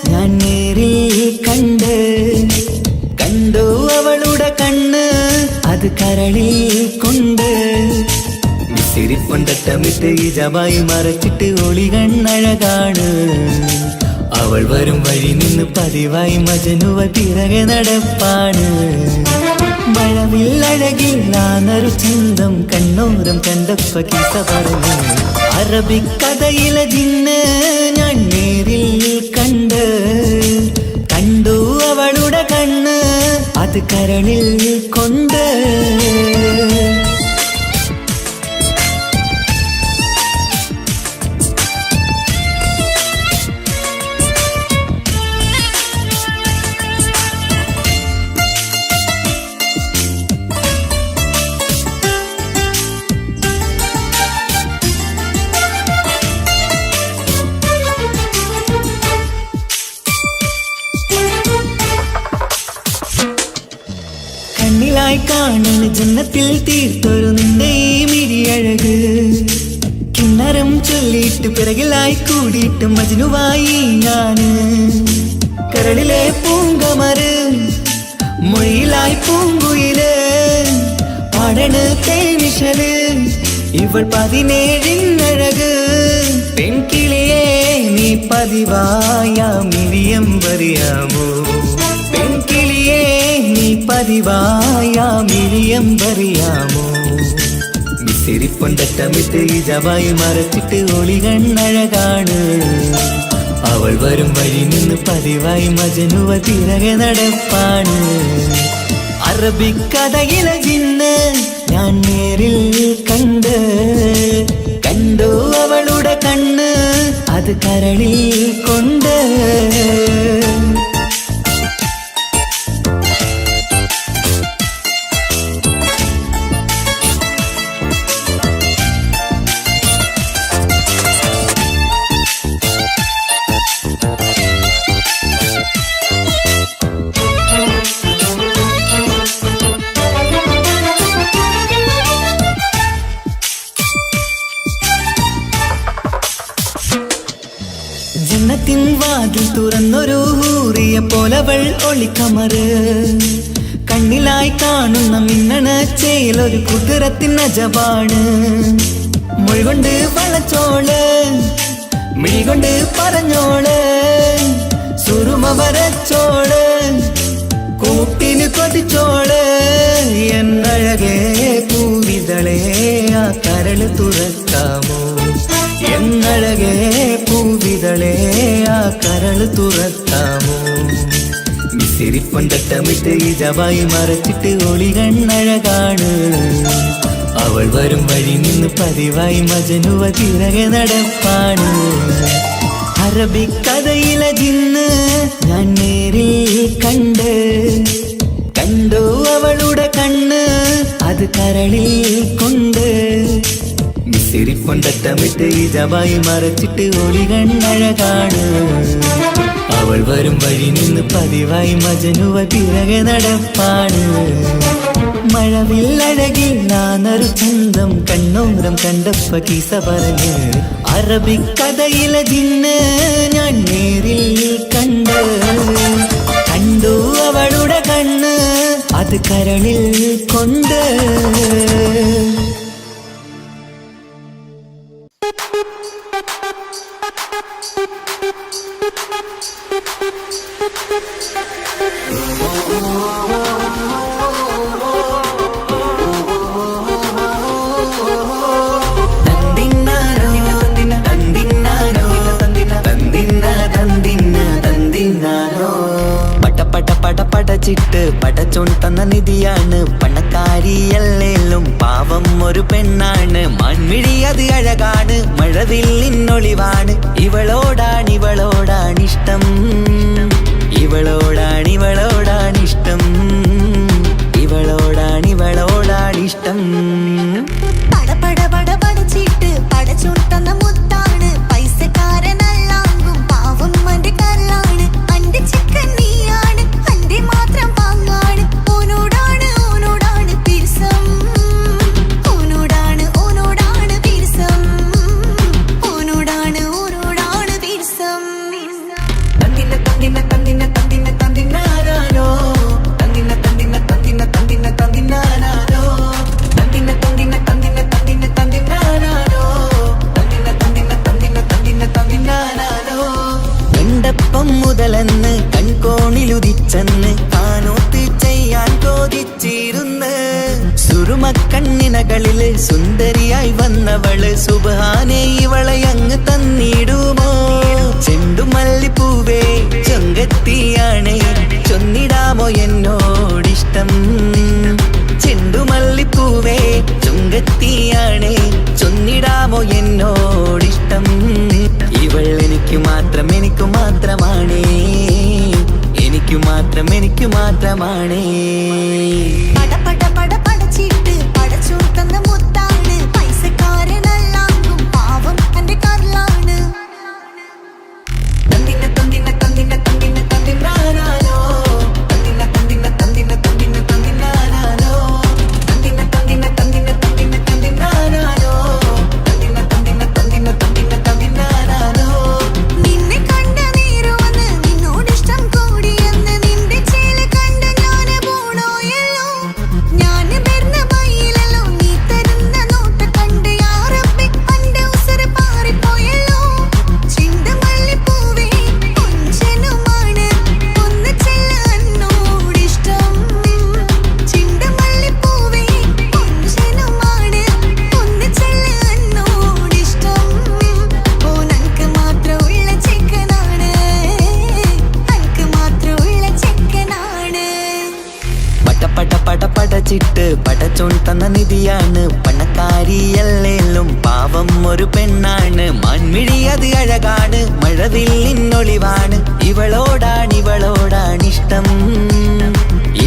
ഞാൻ നേരിൽ കണ്ടു അവളുടെ കണ്ണ് അത് കരളിൽ കൊണ്ട് സിരിപ്പൊണ്ടട്ടമിട്ട് ഈ ജബായി മറച്ചിട്ട് ഒളി കണ്ണഴകാണ് അവൾ വരും വഴി നിന്ന് പതിവായി മജനുവ പിറകെ നടപ്പാണ് മഴവില്ലഴകില്ലാന്നൊരു ചന്തം കണ്ണോരം കണ്ടപ്പ കീസ പറഞ്ഞു അറബിക്കഥയിലെ ജിന്ന് ഞാൻ നേരിൽ കണ്ടു അവളുടെ കണ്ണ് അത് കരളിൽ കൊണ്ട് കണ്ണിലായി കാണുന്ന ജന്നത്തിൽ തീർത്തൊരു നിന്റെ ഈ മിഴിയഴക് കിന്നരം ചൊല്ലിയിട്ട് പിറകിലായി കൂടിയിട്ട് മജ്നുവായി ഞാന് കരളിലെ പൂങ്കമര് മൊഴിയിലായി പൂങ്കുയില് പാടണ് തേനിശല് ഇവൾ 17 പെൺകിളിയെ നീ പതിവായാമിരിയം പറയാമോ പെൺകിളിയെ നീ പതിവായാമിരിയം പറയാമോ മിസിരിപ്പൊണ്ടട്ടമിട്ട് ഈ ജവായി മറച്ചിട്ട് ഒളി കണ്ണഴകാണ് അവൾ വരും വഴി നിന്ന് പതിവായി മജനുവ തിരകെ നടപ്പാണ് അറബിക്കഥയിലെ ജിന്ന് ഞാൻ നേരിൽ കണ്ടു അവളുടെ കണ്ണ് അത് കരളിൽ കൊണ്ട് ജന്നത്തിൻ വാതിൽ തുറന്നൊരു ഹൂറിയ പോലവൾ ഒളിക്കമറ് കണ്ണിലായി കാണുന്ന മിന്നണ ചേലൊരു കുതിരത്തിൻ അജബാണ് മൊഴികൊണ്ട് വളച്ചോള് മിഴികൊണ്ട് പറഞ്ഞോള് സുറുമ വരച്ചോള് കൂട്ടിന് കൊതിച്ചോള് എന്നഴകേ പൂവിതളേ ആ കരള് തുറക്കാമോ എന്നഴകേ പൂവിതളേ ആ കരള് തുറക്കാമോ മിസിരിപ്പൊണ്ടട്ടമിട്ട് ഈ ജവായി മറച്ചിട്ട് ഒളി കണ്ണഴകാണ് അവൾ വരും വഴി നിന്ന് പതിവായി മജനുവ തിരകെ നടപ്പാണ് അറബിക്കഥയിലെ ജിന്ന് ഞാൻ നേരിൽ കണ്ടു അവളുടെ കണ്ണ് അത് കരളിൽ കൊണ്ട് മിസിരിപ്പൊണ്ടട്ടമിട്ട് ഈ ജവായി മറച്ചിട്ട് ഒളി കണ്ണഴകാണ് അവൾ വരും വഴി നിന്ന് പതിവായി മജനുവ തിരകെ നടപ്പാണ് മഴവില്ലഴകില്ലാന്നൊരു ചന്തം കണ്ണോരം കണ്ടപ്പ കീസ പറഞ്ഞ് അറബിക്കഥയിലെ ജിന്ന് ഞാൻ നേരിൽ കണ്ടു അവളുടെ കണ്ണ് അത് കരളിൽ കൊണ്ട് പടച്ചിട്ട് പടച്ചോൺ തന്ന നിധിയാണ് പണക്കാരിയല്ലേലും പാവം ഒരു പെണ്ണാണ് മാൻമിഴി അത് അഴകാണ് മഴവില്ലിന്നൊളിവാണ് ഇവളോടാണിഷ്ടം ഇവളോടാണിഷ്ടം ഇവളോടാണിഷ്ടം പടച്ചിട്ട് പടച്ചോൺ തന്ന മുത്താണ് പൈസക്കാരനല്ലാങ്കും പാവം അന്റെ കല്ലാണ് അന്റെ ചിക്കൻ നീയാണ് അന്റെ മാത്രം പാങ്ങാണ് ഓനോടാണ് പിരിസം ഓനോടാണ് പിരിസം ഓനോടാണ് പിരിസം സുന്ദരിയായി വന്നവള് സുബ്ഹാനേ ഇവളെ അങ്ങ് തന്നിടുമോ ചെണ്ടുമല്ലിപ്പൂവേ ചൊങ്കത്തിയാണ് ചൊന്നിടാമോ എന്നോടിഷ്ടം ചെണ്ടുമല്ലിപ്പൂവേ ചൊങ്കത്തിയാണ് ചൊന്നിടാമോ എന്നോടിഷ്ടം ഇവൾ എനിക്ക് മാത്രമാണേ എനിക്ക് മാത്രമാണേ പട പട പട പടച്ചിട്ട് പടച്ചോൻ തന്ന മുത്താണ് പൈസക്കാരനല്ലാങ്കും പാവം എന്റെ കർലാണ് തന്തിന തന്തിന തന്തിന തന്തിന തന്തിനാനാനോ തന്തിന തന്തിന തന്തിന തന്തിന തന്തിനാനാനോ തന്തിന തന്തിന തന്തിന തന്തിന തന്തിനാനാനോ തന്തിന തന്തിന തന്തിന തന്തിന തന്തിനാനാനോ നിന്നെ കണ്ട നേരവന്ന് നിന്നോടിഷ്ടം കൂടിയെന്ന് നിന്റെ ചേല കണ്ട ഞാന് പോണോയല്ലോ ഞാന് വരുന്ന മയിലല്ലോ നീ തരുന്ന നോട്ട് കണ്ട് യാ റബ്ബി അന്റെ ഉസറ് പാറിപ്പോയല്ലോ ചിണ്ടമല്ലിപ്പൂവേ കൊഞ്ചനുമാണ് ഒന്ന് ചെല്ല എന്നോടിഷ്ടം ചിണ്ടമല്ലിപ്പൂവേ കൊഞ്ചനുമാണ് ഒന്ന് ചെല്ല എന്നോടിഷ്ടം ഓനക്ക് മാത്രമുള്ള ചെക്കനാണ് അനക്ക് മാത്രമുള്ള ചെക്കനാണ് പടച്ചിട്ട് പടച്ചോൻ തന്ന നിധിയാണ് പണക്കാരിയല്ലേലും പാവം ഒരു പെണ്ണാണ് മാൻമിഴി അത് അഴകാണ് മഴവില്ലിന്നൊളിവാണ് ഇവളോടാണിഷ്ടം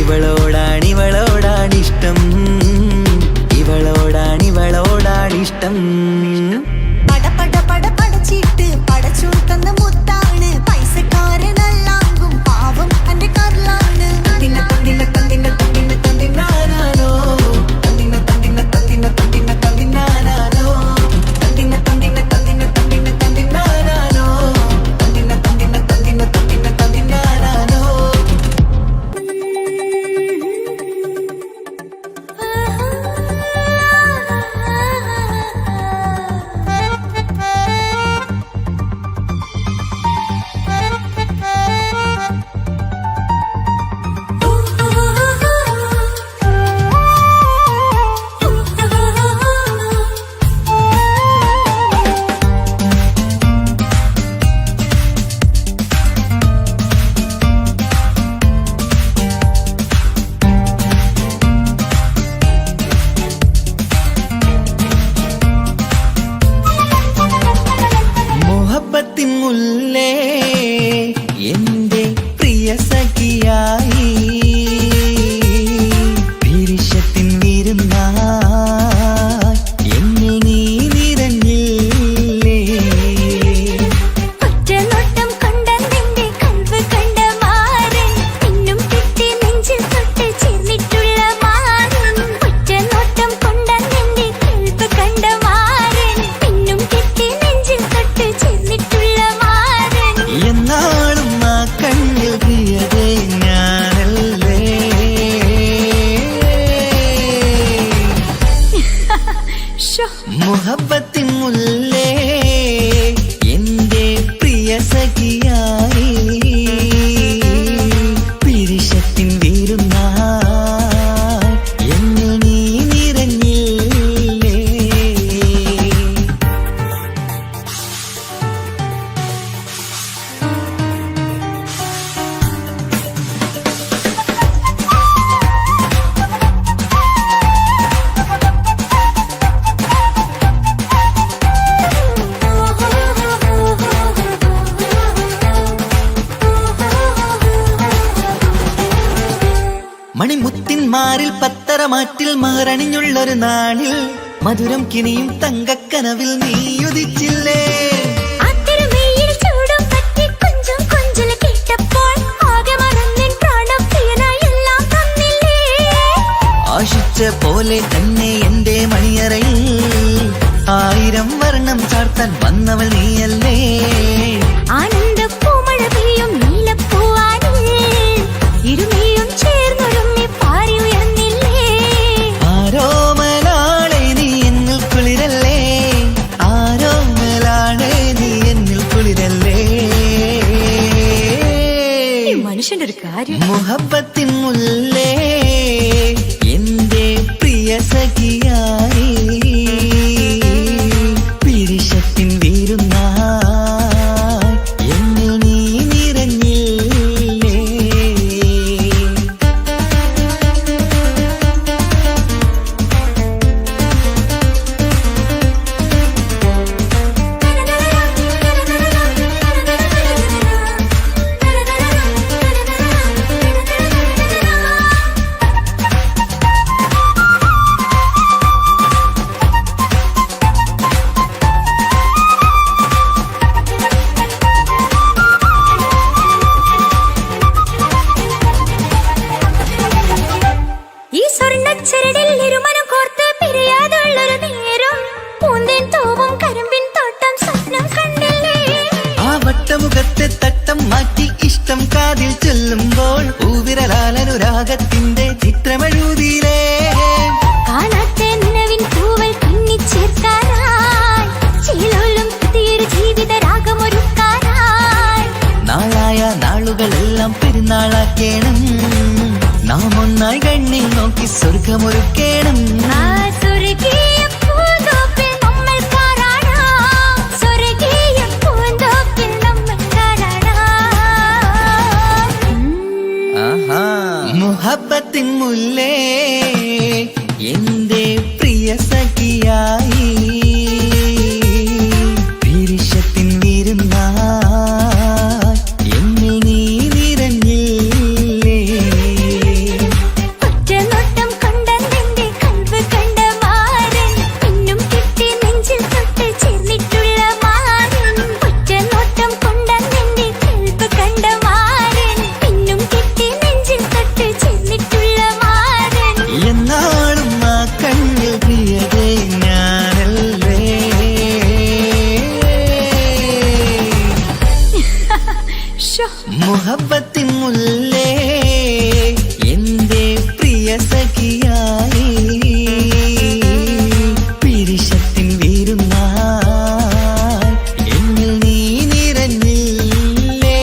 ഇവളോടാണിഷ്ടം ഇവളോടാണിഷ്ടം പട പട പട പടച്ചിട്ട് പടച്ചോൻ തന്ന മുത്താണ് പൈസക്കാരനല്ലാങ്കും പാവം എന്റെ കർലാണ് തന്തിന തന്തിന തന്തിന തന്തിന തന്തിനാനാനോ തന്തിന തന്തിന തന്തിന തന്തിന തന്തിനാനാനോ തന്തിന തന്തിന തന്തിന തന്തിന തന്തിനാനാനോ തന്തിന തന്തിന തന്തിന തന്തിന തന്തിനാനാനോ മുഹബത്തിൻ മുല്ലേ എന്റെ പ്രിയ സഖിയായി പിരിശത്തിൻ വിരുന്നായി എന്നിൽ നീ നിറഞ്ഞില്ലേ ഒറ്റനോട്ടം കൊണ്ടെന്റെ കൽവ് കണ്ട മാറൻ പിന്നും കിട്ടി നെഞ്ചിൽ തൊട്ട് ചേർന്നിട്ടുള്ള മാറൻ ഒറ്റനോട്ടം കൊണ്ടെന്റെ കൽവ് കണ്ട മാറൻ പിന്നും കിട്ടി നെഞ്ചിൽ തൊട്ട് ചേർന്നിട്ടുള്ള മാറൻ എന്നാളും ആ കണ്ണിൽ പ്രിയതേ ഞാനല്ലേ മുഹബത്തിൻ മുല്ലേ എന്റെ പ്രിയ സഖിയായി പിരിശത്തിൻ വീരുന്നായി എന്നിൽ നീ നിറഞ്ഞില്ലേ മണിമുത്തിന്മാരിൽ പത്തരമാറ്റിൽ മഹറണിഞ്ഞുള്ളൊരു നാളിൽ മധുരം കിനിയും തങ്കക്കനവിൽ നീ ഉദിച്ചില്ലേ അത്തരമേയിൽ ചൂടും പറ്റി കൊഞ്ചും കൊഞ്ചല് കേട്ടപ്പോൾ ആകെ മറന്നിൻ പ്രാണപ്രിയനായി എല്ലാം തന്നില്ലേ ആശിച്ച പോലെ തന്നെ എന്റെ മണിയറയിൽ 1000 വർണ്ണം ചാർത്താൻ വന്നവൾ നീയല്ലേ ആനന്ദ പൂമഴ പെയ്യും നീലപ്പൂവാനിൽ ഇരുമയും ചേർന്നൊരുമ്മി പാറി ഉയർന്നില്ലേ ആരോമലാളെ നീ എന്നിൽ കുളിരല്ലേ ആരോമലാളെ നീ എന്നിൽ കുളിരല്ലേ മനുഷ്യന്റെ ഒരു കാര്യം മുഹബത്തിൻ മുല്ലേ എന്റെ പ്രിയ സഖിയായി നാളാക്കേണം നാം ഒന്നായി കണ്ണിൽ നോക്കി സ്വർഗമൊരുക്കേണം മുഹബത്തിൻ മുല്ലേ എന്റെ പ്രിയ സഖിയായി വിരിശത്തിൻ വിരുന്നായി എന്നിൽ നീ നിറഞ്ഞില്ലേ ഒറ്റനോട്ടം കൊണ്ടെന്റെ കൽവ് കണ്ട മാരൻ പിന്നും കിട്ടി നെഞ്ചിൽ തൊട്ട് ചേർന്നിട്ടുള്ള മാരൻ ഒറ്റനോട്ടം കൊണ്ടെന്റെ കൽവ് കണ്ട മാരൻ പിന്നും കിട്ടി നെഞ്ചിൽ തൊട്ട് ചേർന്നിട്ടുള്ള മാരൻ എന്നാളും ആ കണ്ണിൽ പ്രിയതേ ഞാനല്ലേ മുഹബത്തിൻ മുല്ലേ എന്റെ പ്രിയ സഖിയായി പിരിശത്തിൻ വീരുന്നായി എന്നിൽ നീ നിറഞ്ഞില്ലേ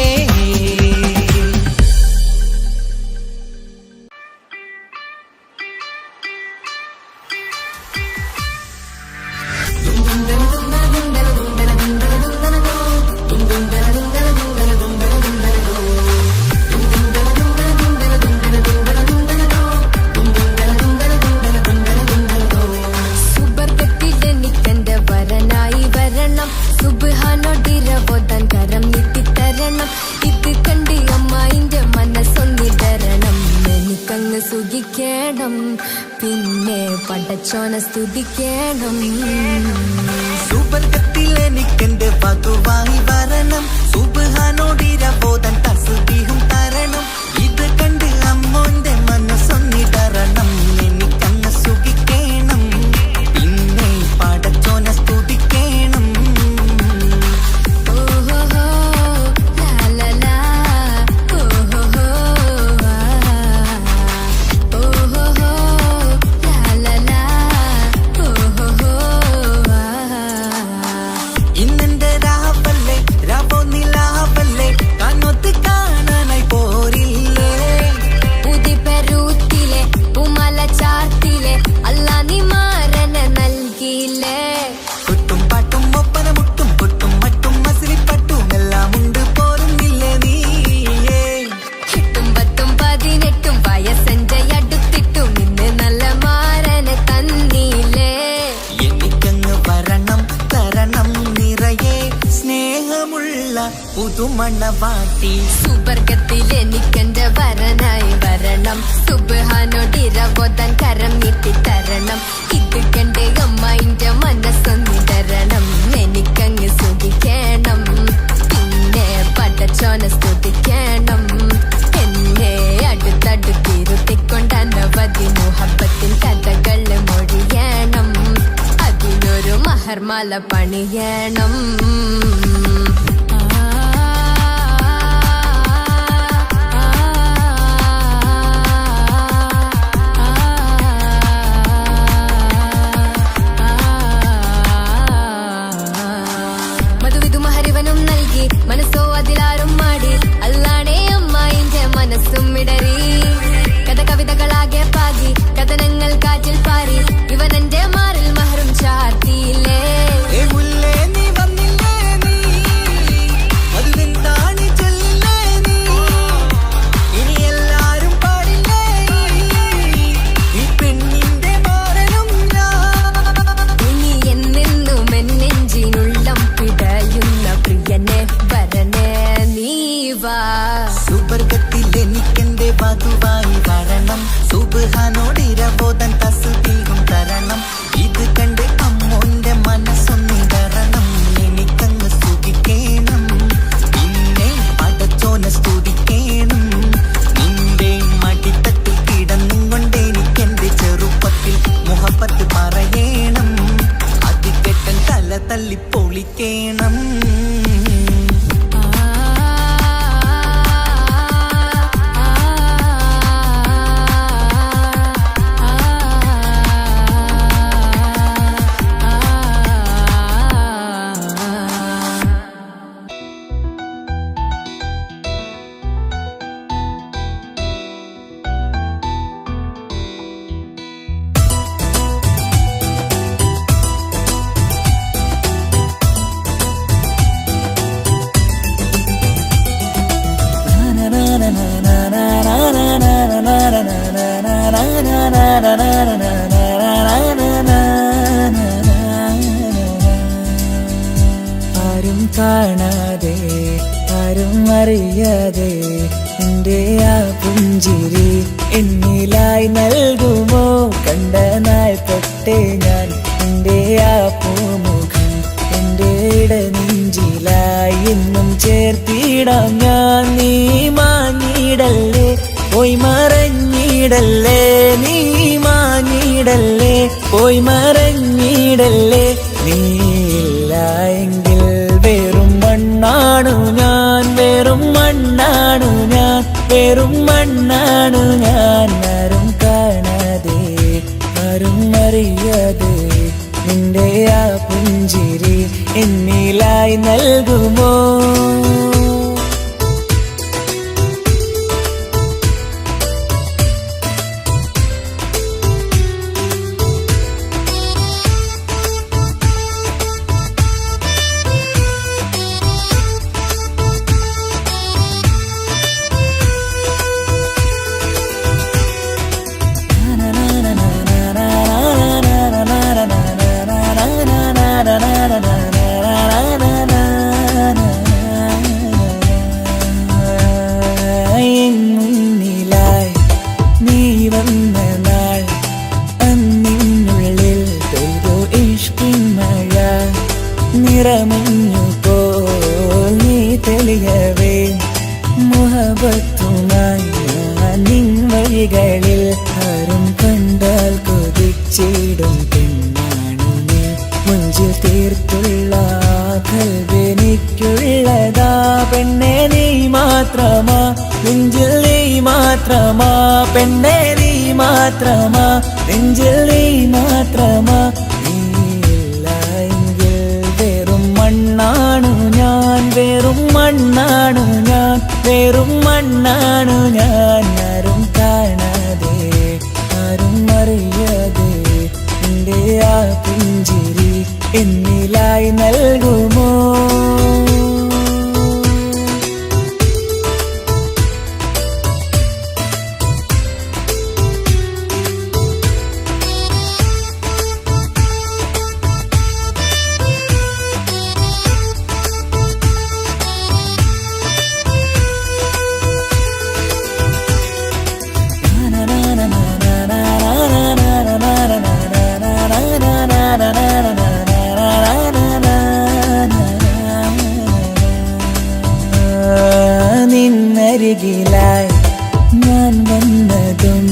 സുബർഗത്തിലെനിക്കെന്റെ വരനായി വരണം സുബ്ഹാനോടിരവോദാൻ കരം നീട്ടിത്തരണം ഇത് കണ്ട് അമ്മായിന്റെ മനസ്സൊന്നിടരണം എനിക്കങ്ങ് സുഖിക്കണം പിന്നെ പടച്ചോനെ സ്തുതിക്കണം സുബർഗത്തിൽ എനിക്കെന്റെ വധുവായി വരണം സുബ്ഹാനോടിരവോദാൻ തസ്ബീഹും തരണം ഇത് കണ്ട് അമ്മോന്റെ മനസ്സൊന്നിടരണം എനിക്കങ്ങ് സുഖിക്കണം പിന്നെ പടച്ചോനെ സ്തുതിക്കണം ഓഹോ ലാ ഓഹോ ഓഹോ ലാ ഓഹോ ഇന്നെന്റെ രാവല്ലേ രാവോ നിലാവല്ലേ കണ്ണൊത്ത് കാണാനായി പോരില്ലേ പുതിപെരൂത്തിലെ പൂമല ചാർത്തിലെ അല്ലാ നീ മാരനെ നൽകിയില്ലേ കുട്ടും പാട്ടും ഒപ്പന മുട്ടും പൊട്ടും മട്ടും മസിലിപ്പട്ടും എല്ലാം ഉണ്ട് പോരുന്നില്ലേ നീയേ എട്ടും പത്തും 18 വയസ്സെന്റെ അടുത്തിട്ടും ഇന്ന് നല്ല മാരനെ തന്നില്ലേ എനിക്കങ്ങ് വരണം തരണം നിറയെ സ്നേഹമുള്ള പുതുമണവാട്ടി സുബർഗത്തിൽ എനിക്കെന്റെ വരനായി വരണം സുബ്ഹാനോടിരവോദാൻ കരം നീട്ടിത്തരണം ഇത് കണ്ട് അമ്മായിന്റെ മനസ്സൊന്നിടരണം എനിക്കങ്ങ് സുഖിക്കണം പിന്നെ പടച്ചോനെ സ്തുതിക്കണം എന്നെ അടുത്തടുത്തിരുത്തിക്കൊണ്ട് അനവധി മുഹബത്തിൻ കഥകൾ മൊഴിയണം അതിനൊരു മഹർമാല പണിയണം മധുവിധു മഹരിവനും നൽകി മനസ്സോ അതിലാരും മാടി അല്ലാണേ അമ്മായിന്റെ മനസ്സും ഇടറി കഥ കവിതകളാകെ പാകി കഥനങ്ങൾ കാറ്റിൽ പാറി ഇവനെന്റെ മാറിൽ മഹറും ചാർത്തിയില്ലേ ഏ മുല്ലേ നീ വന്നില്ലേ നീ അതിലെന്താണ് ചൊല്ലില്ലേ നീ ഇനി എല്ലാരും പാടില്ലേ ഈ പെണ്ണിന്റെ മാറനും ഇനി എന്നെന്നും എന്നെഞ്ചിനുള്ളം പിടയുന്ന പ്രിയനെ വരനെ നീ വാ സുബർഗത്തിൽ എനിക്കെന്റെ വധുവായി വരണം സുബ്ഹാനോടിരവോദാൻ തസ്ബീഹും തരണം ഇത് കണ്ട് അമ്മോന്റെ മനസ്സൊന്നിടരണം എനിക്കങ്ങ് സുഖിക്കണം പിന്നെ പടച്ചോനെ സ്തുതിക്കണം നിന്റെ മടിത്തട്ടിൽ കിടന്നുകൊണ്ട് എനിക്കെന്റെ ചെറുപ്പത്തിൽ മുഹബത്ത് പറയണം അത് കെട്ടൻ തല തല്ലി പൊളിക്കണം കാണാതെ ആരും അറിയാതെ നിന്റെ ആ പുഞ്ചിരി എന്നിലായി നൽകുമോ കണ്ട നാൾ തൊട്ടേ ഞാൻ നിന്റെ ആ പൂമുഖം എൻ്റെ ഇടനെഞ്ചിലായി എന്നും ചേർത്തിടാം ഞാൻ നീ മാഞ്ഞിടല്ലേ പോയി മറഞ്ഞിടല്ലേ നീ മാഞ്ഞിടല്ലേ പോയി മറഞ്ഞിടല്ലേ നീയില്ല എങ്കിൽ വെറും മണ്ണാണു ഞാൻ വെറും മണ്ണാണു ഞാൻ വെറും മണ്ണാണു ഞാൻ ആരും കാണാതെ ആരും അറിയാതെ നിന്റെ ആ പുഞ്ചിരി എന്നിലായി നൽകുമോ മുന്നിലായി നീ വന്ന നാൾ അന്നിനുള്ളിൽ പെയ്തു ഇഷ്കിൻ മഴ നിറമഞ്ഞു പോൽ നീ തെളിയവേ മുഹബത്തുമായി ഞാൻ നിൻ വഴികളിൽ ആരും കണ്ടാൽ കൊതിച്ചിടും പെണ്ണാണു നീ മുഞ്ചിൽ തീർത്തുള്ള കൽവെനിക്കുള്ളതാ പെണ്ണെ നീ മാത്രമാ നെഞ്ചിൽ നീ മാത്രമാ പെണ്ണെ നീ മാത്രമാ നെഞ്ചിൽ നീ മാത്രമാ നീയില്ല എങ്കിൽ വെറും മണ്ണാണു ഞാൻ വെറും മണ്ണാണു ഞാൻ വെറും മണ്ണാണു ഞാൻ ആരും കാണാതെ ആരും അറിയാതെ നിന്റെ ആ പുഞ്ചിരി എന്നിലായി നൽകുമോ നിന്നരികിലായി ഞാൻ വന്നതും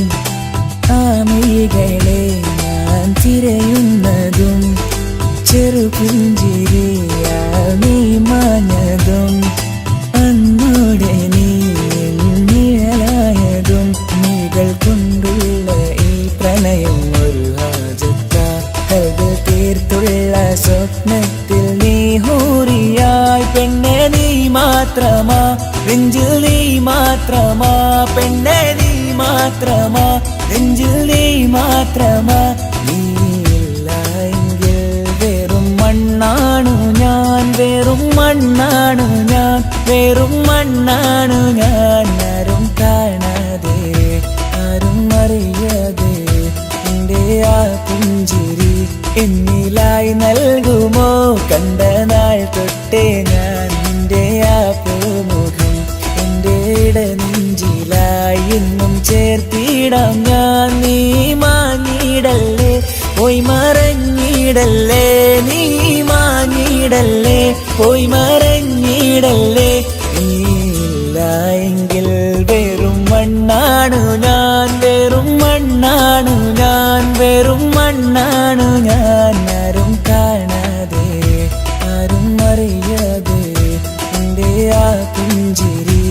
ആ മിഴികളെ ഞാൻ തിരയുന്നതും ചെറുപുഞ്ചിരിയാൽ നീ മാഞ്ഞതും അന്നോടെ നീ നിഴലായതും നീകൾ കൊണ്ടുള്ള ഈ പ്രണയം ഒരു ഹാജത്ത കൽവിൽ തീർത്തുള്ള സ്വപ്നത്തിൽ നീ ഹൂറിയായി പെണ്ണെ നീ മാത്രമാ നെഞ്ചിൽ നീ മാത്രമാ പെണ്ണെ നീ മാത്രമാ നെഞ്ചിൽ നീ മാത്രമാ നീയില്ല എങ്കിൽ വെറും മണ്ണാണു ഞാൻ വെറും മണ്ണാണു ഞാൻ വെറും മണ്ണാണു ഞാൻ ആരും കാണാതെ ആരും അറിയാതെ നിന്റെ ആ പുഞ്ചിരി എന്നിലായി നൽകുമോ കണ്ട നാൾ തൊട്ടേ ഞാൻ നിന്റെ ആ പൂമുഖം എൻ്റെ ഇടനെഞ്ചിലായി എന്നും ചേർത്തിടാം ഞാൻ നീ മാഞ്ഞിടല്ലേ പോയി മറഞ്ഞിടല്ലേ നീ മാഞ്ഞിടല്ലേ പോയി മറഞ്ഞിടല്ലേ നീയില്ല എങ്കിൽ വെറും മണ്ണാണു ഞാൻ വെറും മണ്ണാണു ഞാൻ വെറും മണ്ണാണു ഞാൻ ആരും കാണാതെ ആരും അറിയാതെ നിന്റെ ആ പുഞ്ചിരി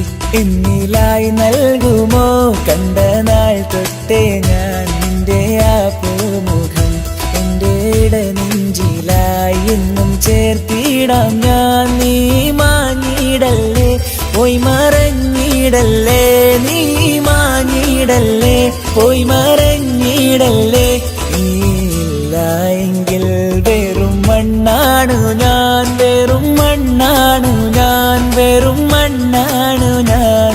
എന്നിലായി നൽകുമോ കണ്ട നാൾ തൊട്ടേ ഞാൻ നിന്റെ ആ പൂമുഖം എൻ്റെ ഇടനെഞ്ചിലായി എന്നും ചേർത്തിടാം ഞാൻ നീ മാഞ്ഞിടല്ലേ പോയി മറഞ്ഞിടല്ലേ നീ മാഞ്ഞിടല്ലേ പോയി മറഞ്ഞിടല്ലേ നീയില്ല എങ്കിൽ വെറും മണ്ണാണു ഞാൻ വെറും മണ്ണാണു ഞാൻ വെറും മണ്ണാണു ഞാൻ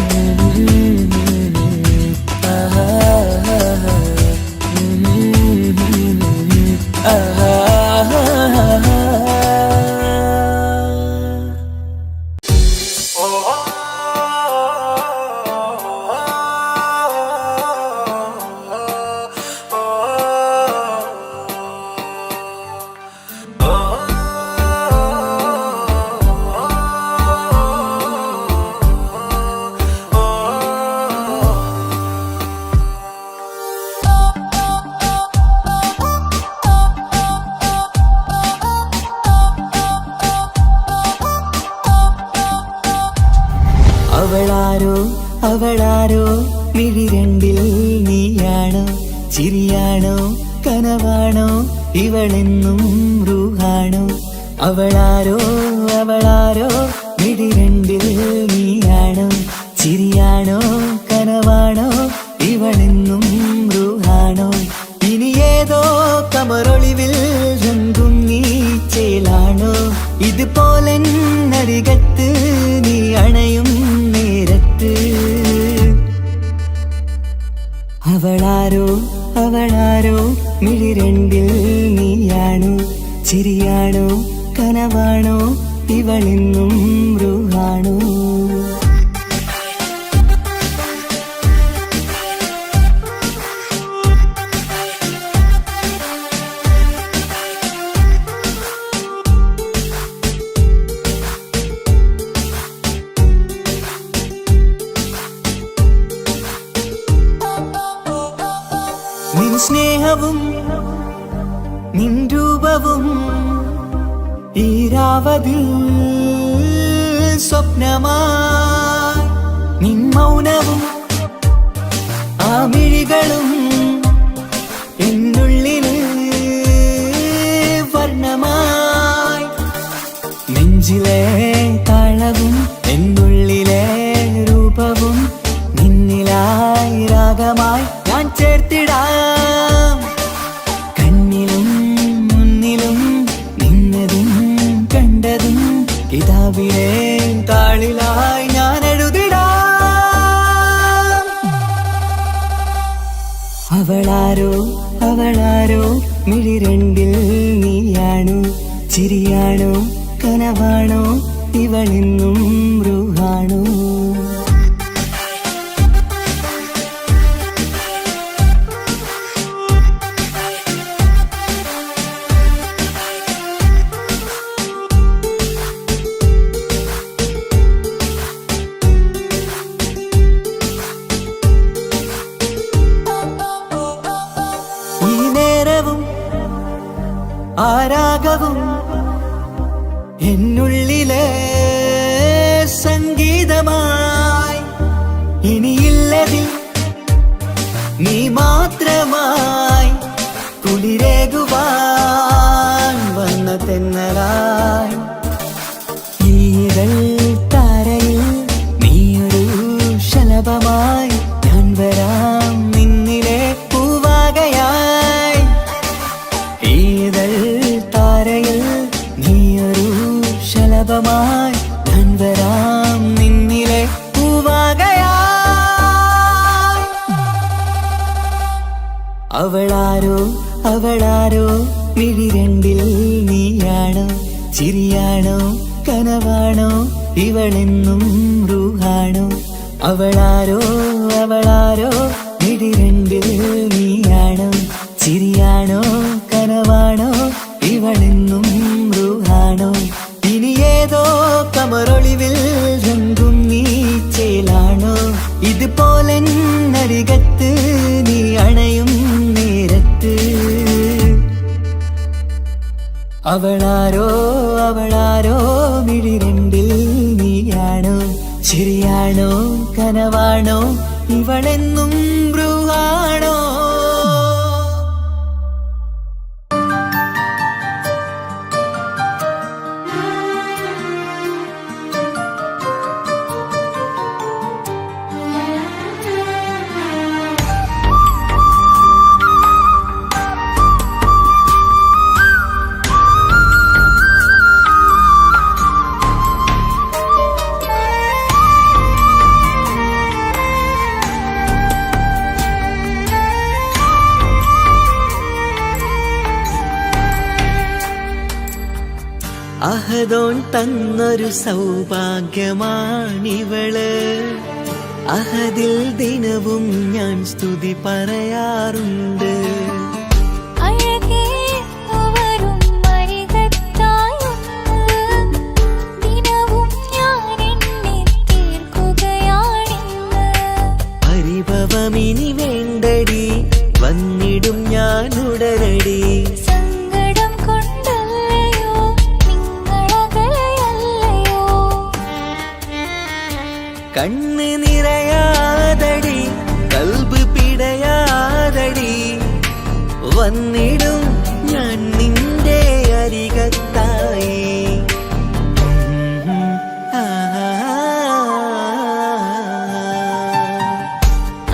അവളാരോ മിഴിരണ്ടിൽ നീയാണോ ചിരിയാണോ കനവാണോ ഇവളെന്നും റൂഹാണോ അവളാരോ അവളാരോ മിഴിരണ്ടിൽ നീയാണോ ചിരിയാണോ കനവാണോ ഇവളെന്നും റൂഹാണോ ഇനി ഏതോ കമറൊളിവിൽ രംഗും നീ ചേലാണോ ഇതുപോലെ നരികത്ത് നീ അണയും നേരത്ത് അവളാരോ അവളാരോ മിഴിരണ്ടിൽ നീയാണോ ചിരിയാണോ കനവാണോ ഇവളെന്നും റൂഹാണോ നിൻ സ്നേഹവും നിൻ രൂപവും ഈരാവതിൽ സ്വപ്നമായി നിൻ മൗനവും ആ മിഴികളും എന്നുള്ളിൽ വർണ്ണമായി നെഞ്ചിലെ താളവും എന്നുള്ളിലെ രൂപവും നിന്നിലായി രാഗമായി ഞാൻ ചേർത്തിടാം കണ്ണിലും മുന്നിലും നിന്നതും കണ്ടതും കിതാബിലെ താളിലായി ഞാൻ എഴുതിടാം അവളാരോ അവളാരോ മിഴിരണ്ടിൽ നീയാണോ ചിരിയാണോ കനവാണോ ഇവളെന്നും റൂഹാണോ ആരാഗവും എന്നുള്ളിലെ സംഗീതമായി ഇനിയില്ലതിൽ നീ മാത്രമായി കുളിരേകുവാൻ വന്ന തെന്നലായി ഈതൾ താരയിൽ നീയൊരു ശലഭമായി ഞാൻ വരാം നിന്നിലെ പൂവാകയായി ഈതൾ താരയിൽ നീയൊരു ശലഭമായി ഞാൻ വരാം നിന്നിലെ പൂവാകയായി അവളാരോ അവളാരോ മിഴിരണ്ടിൽ നീയാണോ ചിരിയാണോ കനവാണോ ഇവളെന്നും റൂഹാണോ അവളാരോ അവളാരോ മിഴിരണ്ടിൽ നീയാണോ ചിരിയാണോ കനവാണോ ഇവളെന്നും റൂഹാണോ ഇനി ഏതോ കമറൊളിവിൽ രംഗും നീ ചേലാണോ ഇതുപോലെ നരികത്ത് നീ അണയും നേരത്ത് അവളാരോ അവളാരോ മിഴിരണ്ടിൽ നീയാണോ ചിരിയാണോ കനവാണോ ഇവളെന്നും റൂഹാണോ അഹദോൻ തന്നൊരു സൗഭാഗ്യമാണിവള് അഹദിൽ ദിനവും ഞാൻ സ്തുതി പറയാറുണ്ട് പരിഭവമിനി വേണ്ടടി വന്നിടും ഞാൻ ഉടനടി കണ്ണ് നിറയാ വന്നിടും ഞാൻ നിന്റെ അരികത്തായി.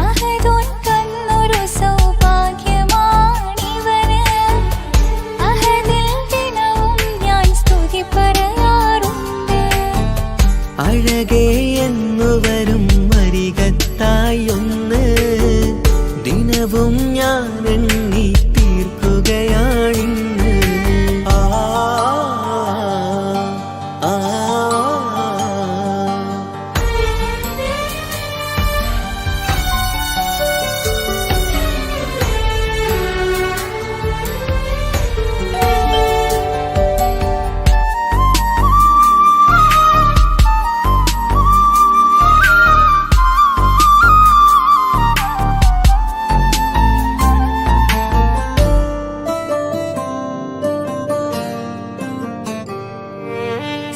അഹദോൻ തന്നൊരു സൗഭാഗ്യമാണിവന്. അഹദിൽ ദിനവും ഞാൻ സ്തുതി പറയാറുണ്ട്. അഴകേ എന്നു വരും അരികത്തായൊന്ന് ദിനവും ഞാൻ എണ്ണി തീർക്കുകയാണിന്ന്. ആ ആ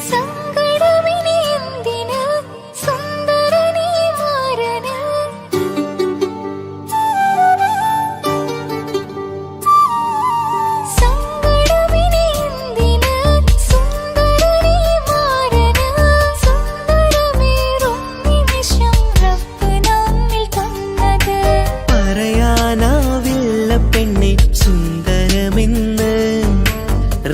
സങ്കടമിനി എന്തിന് സുന്ദരനീ മാരന്. സങ്കടമിനി എന്തിന് സുന്ദരനീ മാരന്. സുന്ദരമേറും നിമിഷം റബ്ബ് നമ്മിൽ തന്നത്. പറയാനാവില്ല പെണ്ണെ സുന്ദരമെന്ന്.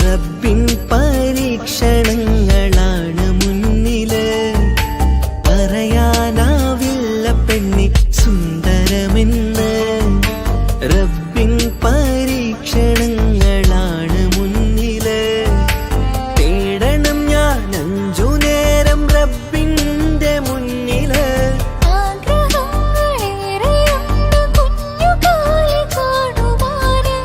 റബ്ബിൻ പരീക്ഷണങ്ങളാണ് മുന്നില്. പറയാനാവില്ല പെണ്ണെ സുന്ദരമെന്ന്. റബ്ബിൻ പരീക്ഷണങ്ങളാണ് മുന്നില്. തേടണം ഞാൻ 5 നേരം റബ്ബിന്റെ മുന്നില്. ആഗ്രഹങ്ങളേറെയുണ്ട് കുഞ്ഞുകാലി കാണുവാന്.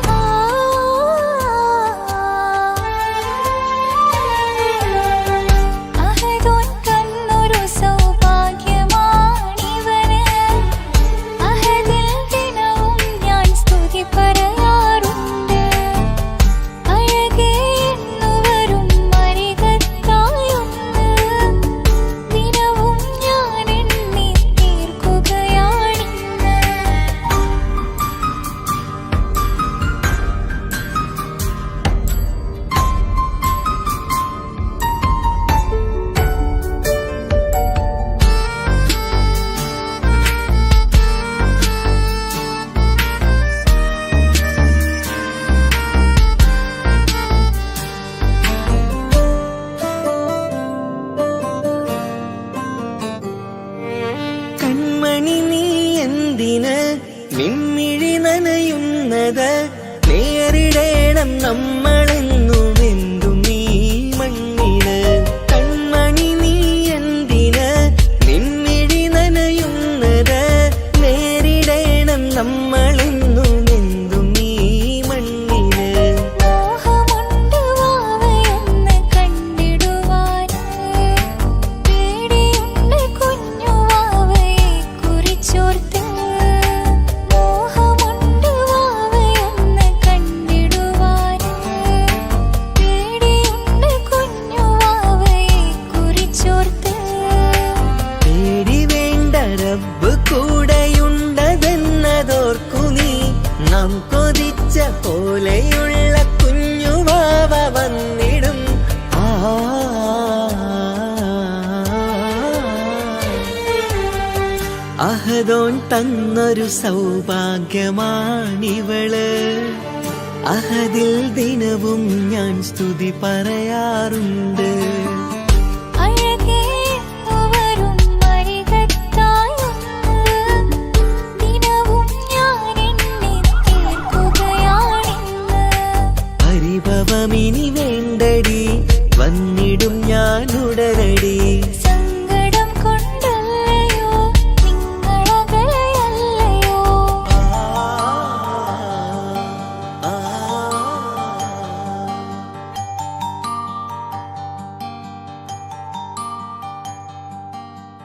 അഹദോൻ തന്നൊരു സൗഭാഗ്യമാണിവന്. അഹദിൽ ദിനവും ഞാൻ സ്തുതി പറയാറുണ്ട്. അഴകേ എന്നു വരും അരികത്തായൊന്ന് ദിനവും ഞാൻ എണ്ണി തീർക്കുകയാണിന്ന്. കൺമണി നീ എന്തിന് നിൻമിഴി നനയുന്നത്. നേരിടേണം നമ്മളെന്നും എന്തും നീ മണ്ണിന്. കൺമണി നീ എന്തിന് നിൻമിഴി നനയുന്നത്. നേരിടേണം നമ്മളെന്നും എന്തും നീ മണ്ണിന്. മോഹമുണ്ട് വാവയൊന്ന് കണ്ടിടുവാന്. പേടിയുണ്ട് കുഞ്ഞു വാവയെ കുറിച്ചോർത്ത്. മോഹമുണ്ട് വാവയൊന്ന് കണ്ടിടുവാന്. പേടിയുണ്ട് കുഞ്ഞു വാവയെ കുറിച്ചോർത്ത്. പേടി വേണ്ട റബ്ബ് കൂടെയുണ്ടതെന്നതോർക്കു നീ. നാം കൊതിച്ച പോലെയുള്ള കുഞ്ഞുവാവ വന്നിടും. ആ അഹദോൻ തന്നൊരു സൗഭാഗ്യമാണിവള്. അഹദിൽ ദിനവും ഞാൻ സ്തുതി പറയാറുണ്ട്. അഴകേ എന്നു വരും അരികത്തായൊന്ന് ദിനവും ഞാൻ എണ്ണി തീർക്കുകയാണിന്ന്. പരിഭവമിനി